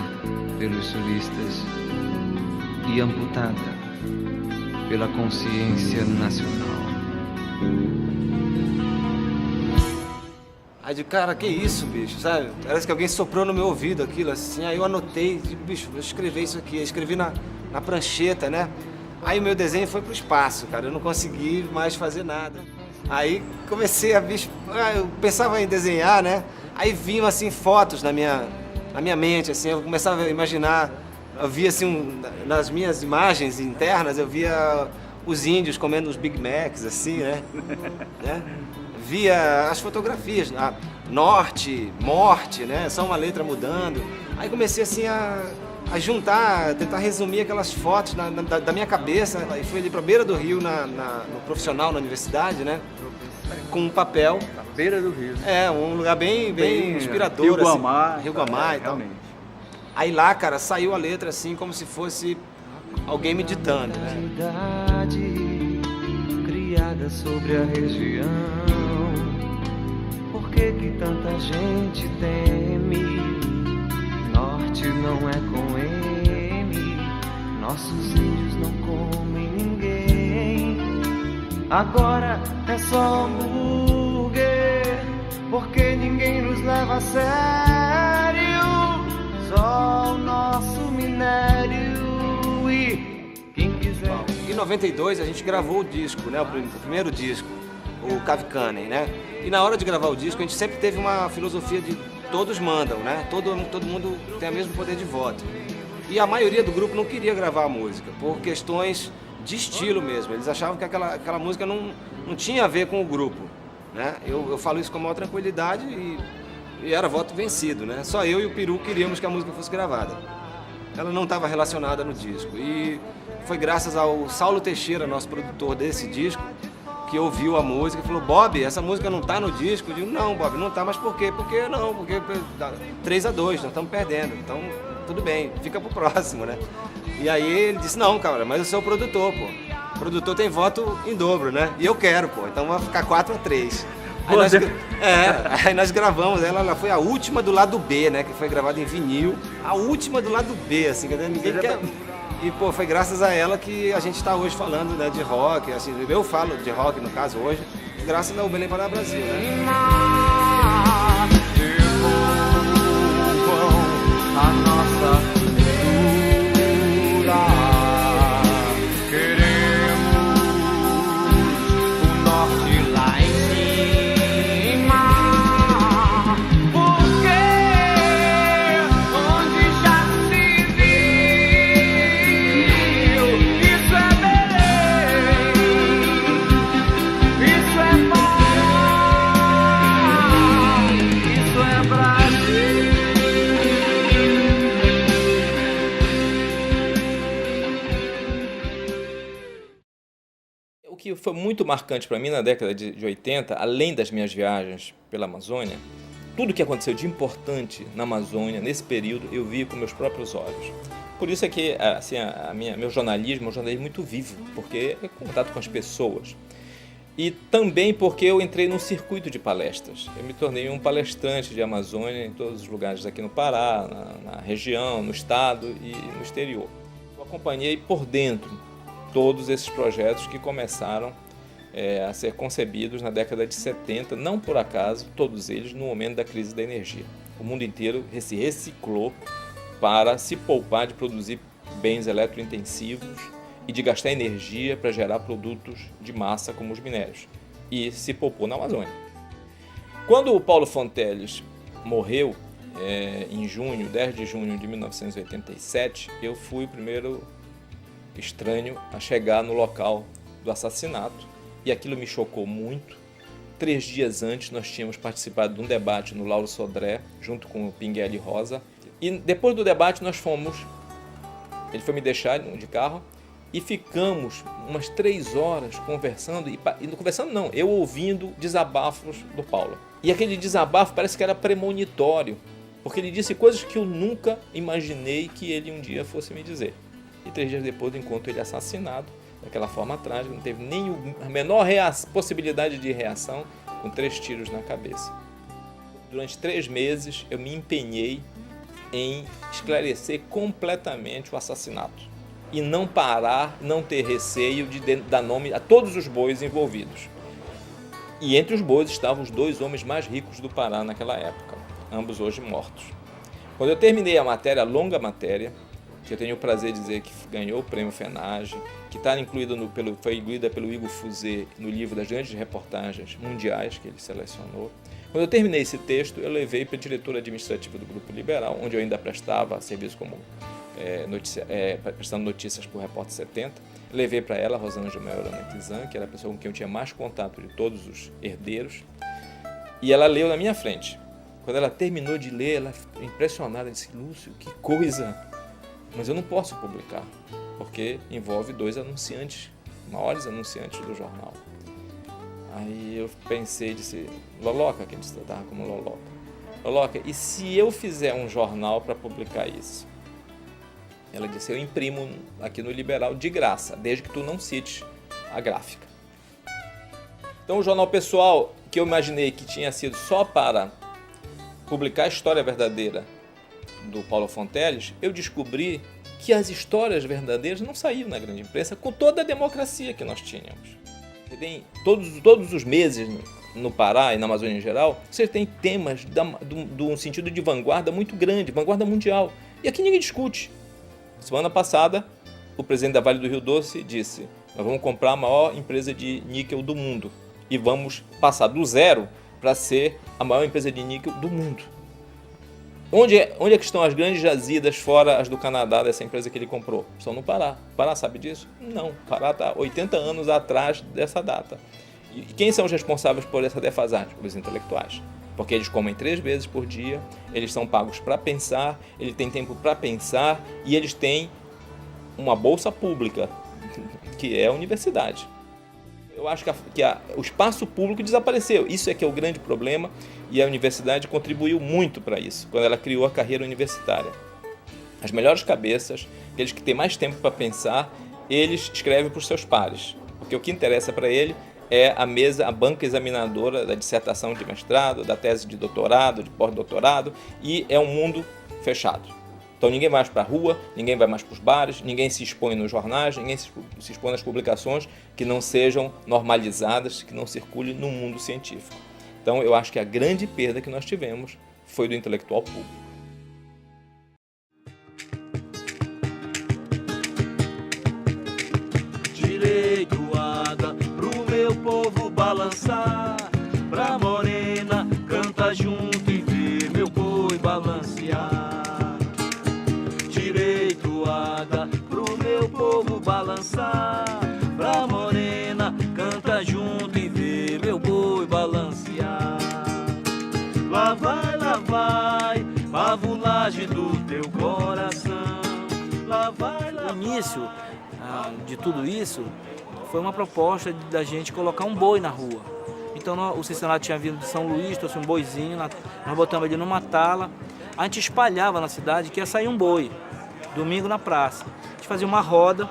pelos sulistas e amputada pela consciência nacional. Aí de cara, que isso, bicho, sabe? Parece que alguém soprou no meu ouvido aquilo, assim. Aí eu anotei, digo, bicho, vou escrever isso aqui. Eu escrevi na prancheta, né? Aí o meu desenho foi pro espaço, cara. Eu não consegui mais fazer nada. Aí comecei a, bicho, eu pensava em desenhar, né? Aí vinham, assim, fotos na minha mente, assim. Eu começava a imaginar, eu via, assim, nas minhas imagens internas, eu via os índios comendo os Big Macs, assim, né? Via as fotografias, norte, morte, né? Só uma letra mudando. Aí comecei assim a juntar, tentar resumir aquelas fotos da minha cabeça. Aí fui ali pra beira do rio, no profissional, na universidade, né? Com um papel. Na beira do rio. Um lugar bem inspirador. Rio Guamá. Assim, Rio Guamá e tal. Aí lá, cara, saiu a letra assim, como se fosse alguém meditando, né? Criada sobre a região, por que tanta gente teme? Norte não é com M, nossos índios não comem ninguém. Agora é só hambúrguer, porque ninguém nos leva a sério. Só o nosso minério e quem quiser. Em 92 a gente gravou o disco, né? O primeiro disco, o Cavcanem, né? E na hora de gravar o disco a gente sempre teve uma filosofia de todos mandam, né? Todo mundo tem o mesmo poder de voto. E a maioria do grupo não queria gravar a música, por questões de estilo mesmo. Eles achavam que aquela música não tinha a ver com o grupo, né? Eu falo isso com a maior tranquilidade e era voto vencido, né? Só eu e o Peru queríamos que a música fosse gravada. Ela não estava relacionada no disco. E foi graças ao Saulo Teixeira, nosso produtor desse disco, que ouviu a música e falou: Bob, essa música não tá no disco? Eu digo: não, Bob, não tá, mas por quê? Porque 3-2, nós estamos perdendo, então tudo bem, fica pro próximo, né? E aí ele disse: não, cara, mas eu sou o produtor, pô. O produtor tem voto em dobro, né? E eu quero, pô, então vai ficar 4-3. Aí nós gravamos, ela foi a última do lado B, né? Que foi gravada em vinil, a última do lado B, assim, ninguém quer... E, pô, foi graças a ela que a gente está hoje falando, né, de rock, assim, eu falo de rock, no caso, hoje, graças ao Belém Pará Brasil, né? A nossa cultura, queremos foi muito marcante para mim na década de 80, além das minhas viagens pela Amazônia, tudo que aconteceu de importante na Amazônia, nesse período, eu vi com meus próprios olhos. Por isso é que assim, meu jornalismo é um jornalismo muito vivo, porque é contato com as pessoas. E também porque eu entrei num circuito de palestras. Eu me tornei um palestrante de Amazônia em todos os lugares aqui no Pará, na região, no estado e no exterior. Eu acompanhei por dentro todos esses projetos que começaram a ser concebidos na década de 70, não por acaso, todos eles no momento da crise da energia. O mundo inteiro se reciclou para se poupar de produzir bens eletrointensivos e de gastar energia para gerar produtos de massa como os minérios. E se poupou na Amazônia. Quando o Paulo Fonteles morreu, em junho, 10 de junho de 1987, eu fui o primeiro estranho a chegar no local do assassinato e aquilo me chocou muito. 3 dias antes nós tínhamos participado de um debate no Lauro Sodré, junto com o Pinguelli Rosa, e depois do debate nós fomos, ele foi me deixar de carro e ficamos umas 3 horas conversando, eu ouvindo desabafos do Paulo. E aquele desabafo parece que era premonitório, porque ele disse coisas que eu nunca imaginei que ele um dia fosse me dizer. E 3 dias depois eu encontro ele assassinado, daquela forma trágica, não teve nem a menor possibilidade de reação, com 3 tiros na cabeça. Durante 3 meses eu me empenhei em esclarecer completamente o assassinato e não parar, não ter receio de dar nome a todos os bois envolvidos. E entre os bois estavam os 2 homens mais ricos do Pará naquela época, ambos hoje mortos. Quando eu terminei a matéria, a longa matéria, que eu tenho o prazer de dizer que ganhou o prêmio FENAGE, que foi incluída pelo Igor Fuzet no livro das grandes reportagens mundiais que ele selecionou. Quando eu terminei esse texto, eu levei para a diretora administrativa do Grupo Liberal, onde eu ainda prestava serviço como prestando notícias para o Repórter 70. Levei para ela a Rosângela Aranantizan, que era a pessoa com quem eu tinha mais contato de todos os herdeiros, e ela leu na minha frente. Quando ela terminou de ler, ela ficou impressionada, disse: Lúcio, que coisa! Mas eu não posso publicar, porque envolve 2 anunciantes, maiores anunciantes do jornal. Aí eu pensei, disse: Loloca, que a gente tratava como Loloca. Loloca, e se eu fizer um jornal para publicar isso? Ela disse: eu imprimo aqui no Liberal de graça, desde que tu não cites a gráfica. Então o jornal pessoal, que eu imaginei que tinha sido só para publicar a história verdadeira do Paulo Fonteles, eu descobri que as histórias verdadeiras não saíam na grande imprensa com toda a democracia que nós tínhamos. Tem todos os meses no Pará e na Amazônia em geral, você tem temas de um sentido de vanguarda muito grande, vanguarda mundial. E aqui ninguém discute. Semana passada, o presidente da Vale do Rio Doce disse: nós vamos comprar a maior empresa de níquel do mundo e vamos passar do zero para ser a maior empresa de níquel do mundo. Onde é que estão as grandes jazidas, fora as do Canadá, dessa empresa que ele comprou? Estão no Pará. O Pará sabe disso? Não. O Pará está 80 anos atrás dessa data. E quem são os responsáveis por essa defasagem? Os intelectuais. Porque eles comem 3 vezes por dia, eles são pagos para pensar, eles têm tempo para pensar e eles têm uma bolsa pública, que é a universidade. Eu acho que o espaço público desapareceu. Isso é que é o grande problema e a universidade contribuiu muito para isso, quando ela criou a carreira universitária. As melhores cabeças, aqueles que têm mais tempo para pensar, eles escrevem para os seus pares, porque o que interessa para ele é a banca examinadora da dissertação de mestrado, da tese de doutorado, de pós-doutorado, e é um mundo fechado. Então ninguém vai mais para a rua, ninguém vai mais para os bares, ninguém se expõe nos jornais, ninguém se expõe nas publicações que não sejam normalizadas, que não circulem no mundo científico. Então eu acho que a grande perda que nós tivemos foi do intelectual público. Direitoada pro meu povo balançar, pra morena canta junto e vê meu boi balancear. Direitoada pro meu povo balançar, pra morena canta junto e vê meu boi balancear. Lá vai, pavulagem do teu coração. Lá vai, O início de tudo isso foi uma proposta da gente colocar um boi na rua. Então o Cincinnati tinha vindo de São Luís, trouxe um boizinho, nós botamos ele numa tala, a gente espalhava na cidade que ia sair um boi, domingo na praça. A gente fazia uma roda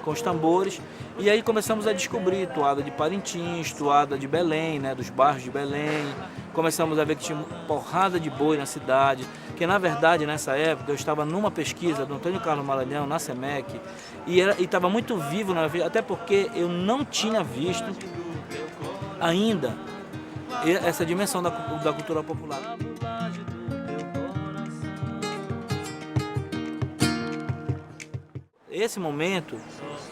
com os tambores, e aí começamos a descobrir toada de Parintins, toada de Belém, né, dos bairros de Belém. Começamos a ver que tinha porrada de boi na cidade, que na verdade nessa época eu estava numa pesquisa do Antônio Carlos Maranhão, na SEMEC, e estava muito vivo na vida, até porque eu não tinha visto ainda essa dimensão da cultura popular. Esse momento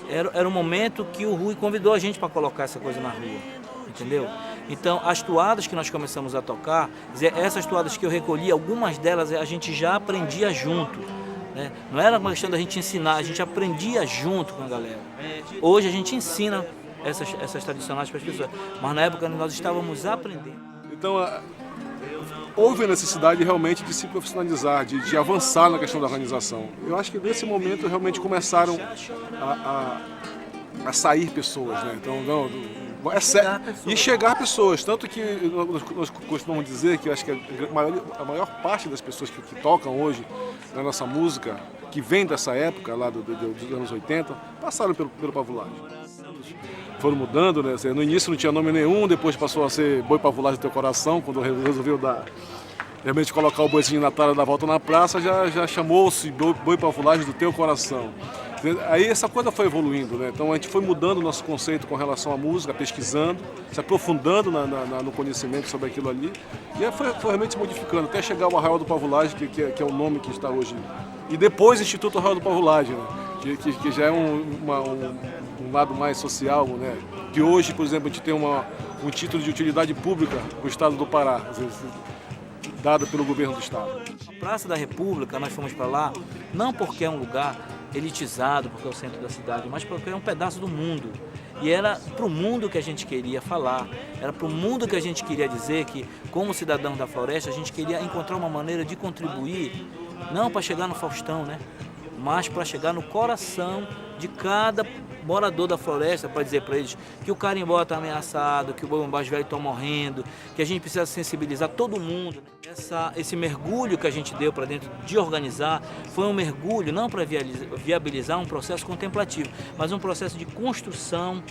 era um momento que o Rui convidou a gente para colocar essa coisa na rua, entendeu? Então, as toadas que nós começamos a tocar, essas toadas que eu recolhi, algumas delas a gente já aprendia junto, né? Não era uma questão da gente ensinar, a gente aprendia junto com a galera. Hoje a gente ensina essas tradicionais para as pessoas, mas na época nós estávamos aprendendo. Então, houve a necessidade realmente de se profissionalizar, de avançar na questão da organização. Eu acho que nesse momento realmente começaram a sair pessoas, né? Então, e chegar pessoas, tanto que nós costumamos dizer que eu acho que a maior parte das pessoas que tocam hoje na nossa música, que vem dessa época lá dos anos 80, passaram pelo Pavulagem. Foram mudando, né? No início não tinha nome nenhum, depois passou a ser Boi Pavulagem do Teu Coração, quando resolveu realmente colocar o boizinho na tala da volta na praça, já chamou-se Boi Pavulagem do Teu Coração. Aí essa coisa foi evoluindo, né? Então a gente foi mudando o nosso conceito com relação à música, pesquisando, se aprofundando no conhecimento sobre aquilo ali, e foi realmente se modificando, até chegar ao Arraial do Pavulagem, que é o nome que está hoje. E depois Instituto Arraial do Pavulagem, né? que já é um lado mais social, né? Que hoje, por exemplo, a gente tem um título de utilidade pública no estado do Pará, dado pelo governo do estado. A Praça da República, nós fomos para lá, não porque é um lugar elitizado, porque é o centro da cidade, mas porque é um pedaço do mundo. E era para o mundo que a gente queria falar, era para o mundo que a gente queria dizer que, como cidadão da floresta, a gente queria encontrar uma maneira de contribuir, não para chegar no Faustão, né? Mas para chegar no coração de cada morador da floresta, para dizer para eles que o carimbó está ameaçado, que o boi-bumbás velho está morrendo, que a gente precisa sensibilizar todo mundo. Esse mergulho que a gente deu para dentro de organizar foi um mergulho não para viabilizar um processo contemplativo, mas um processo de construção,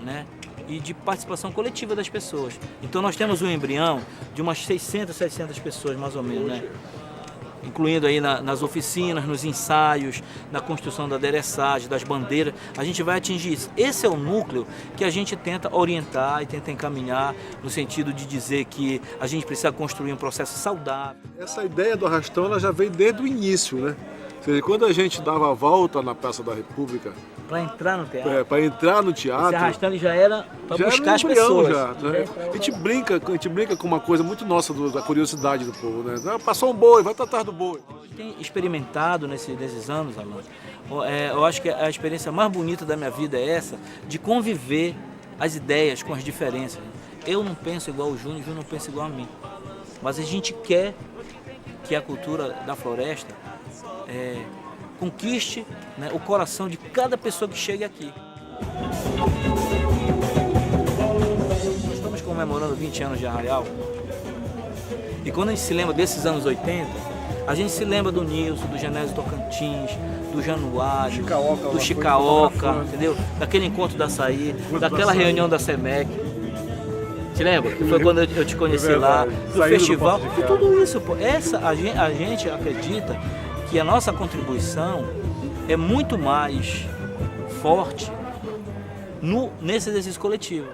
né, e de participação coletiva das pessoas. Então nós temos um embrião de umas 600, 700 pessoas mais ou menos, né? Incluindo aí nas oficinas, nos ensaios, na construção da adereçagem, das bandeiras, a gente vai atingir isso. Esse é o núcleo que a gente tenta orientar e tenta encaminhar no sentido de dizer que a gente precisa construir um processo saudável. Essa ideia do arrastão ela já veio desde o início, né? Ou seja, quando a gente dava a volta na Praça da República, para entrar no teatro. Para entrar no teatro. Esse arrastão já era para buscar as pessoas. Né? A gente brinca com uma coisa muito nossa da curiosidade do povo, né? Passou um boi, vai atrás do boi. Tem experimentado nesses anos, Alan. Eu acho que a experiência mais bonita da minha vida é essa, de conviver as ideias com as diferenças. Eu não penso igual o Júnior, o Júnior não pensa igual a mim. Mas a gente quer que a cultura da floresta conquiste, né, o coração de cada pessoa que chegue aqui. Nós estamos comemorando 20 anos de Arraial e quando a gente se lembra desses anos 80, a gente se lembra do Nilson, do Genésio Tocantins, do Januário, do Chicaoca, entendeu? Daquele encontro da Açaí, daquela reunião da SEMEC. Te lembra? Que foi quando eu te conheci lá, do festival, de tudo isso. Pô. A gente acredita que a nossa contribuição é muito mais forte nesse exercício coletivo.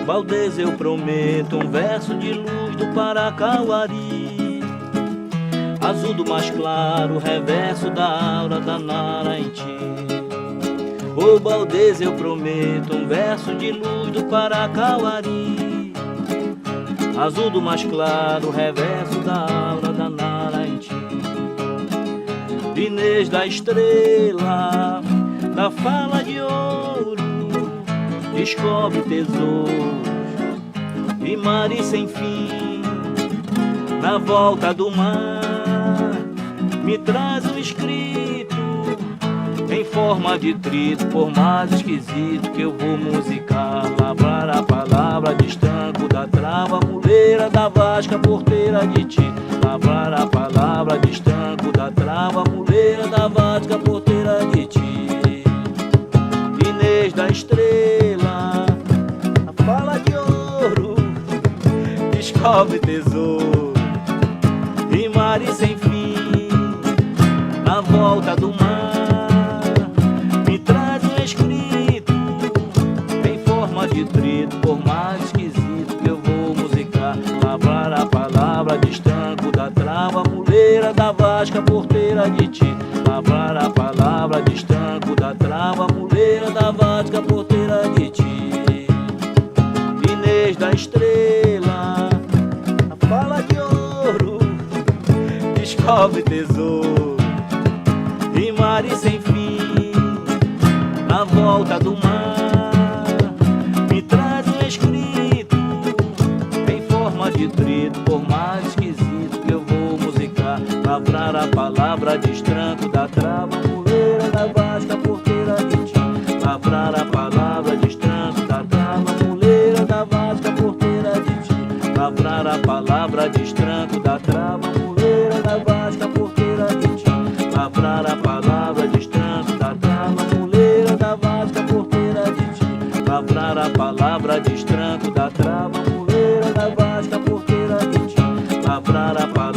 Valdez, eu prometo um verso de luz do Paracauari, azul do mais claro, reverso da aura da Nara em ti. Ô Valdez, eu prometo um verso de luz do Paracauari, azul do mais claro, reverso da aura da Nara em ti. Inês da estrela, da fala de ouro, descobre tesouros e mares sem fim. Na volta do mar, me traz um escrito em forma de trito, por mais esquisito que eu vou musicar. Lavrar a palavra de estanco da trava, muleira da vasca, porteira de ti. Lavrar a palavra de estanco da trava, muleira da vasca, porteira de ti. Inês da estrela, a fala de ouro, descobre tesouro, e mares sem fim, na volta do mar, me traz um escrito, em forma de trito, por mais esquisito que eu vou musicar. Lavrar a palavra de estanco da trava, muleira da vasca, porteira de ti. Lavrar a palavra de estanco da trava, muleira da vasca, porteira de ti. Inês da estrela, a fala de ouro, descobre tesouro, e mares sem fim, na volta do mar, me traz um escrito, em forma de trito, por mais esquisito que eu vou musicar. Lavrar a palavra de estranco da trava, muleira da vasca, porteira de ti. Lavrar a palavra de estranco da trava, muleira da vasca, porteira de ti. Lavrar a palavra de estranco da trava, muleira da vasca, porteira de ti. Lavrar a palavra de estranco da trava, muleira da vasca, porteira de ti. Lavrar a palavra de estranco da trava, muleira da vasca, porteira de ti. Lavrar a palavra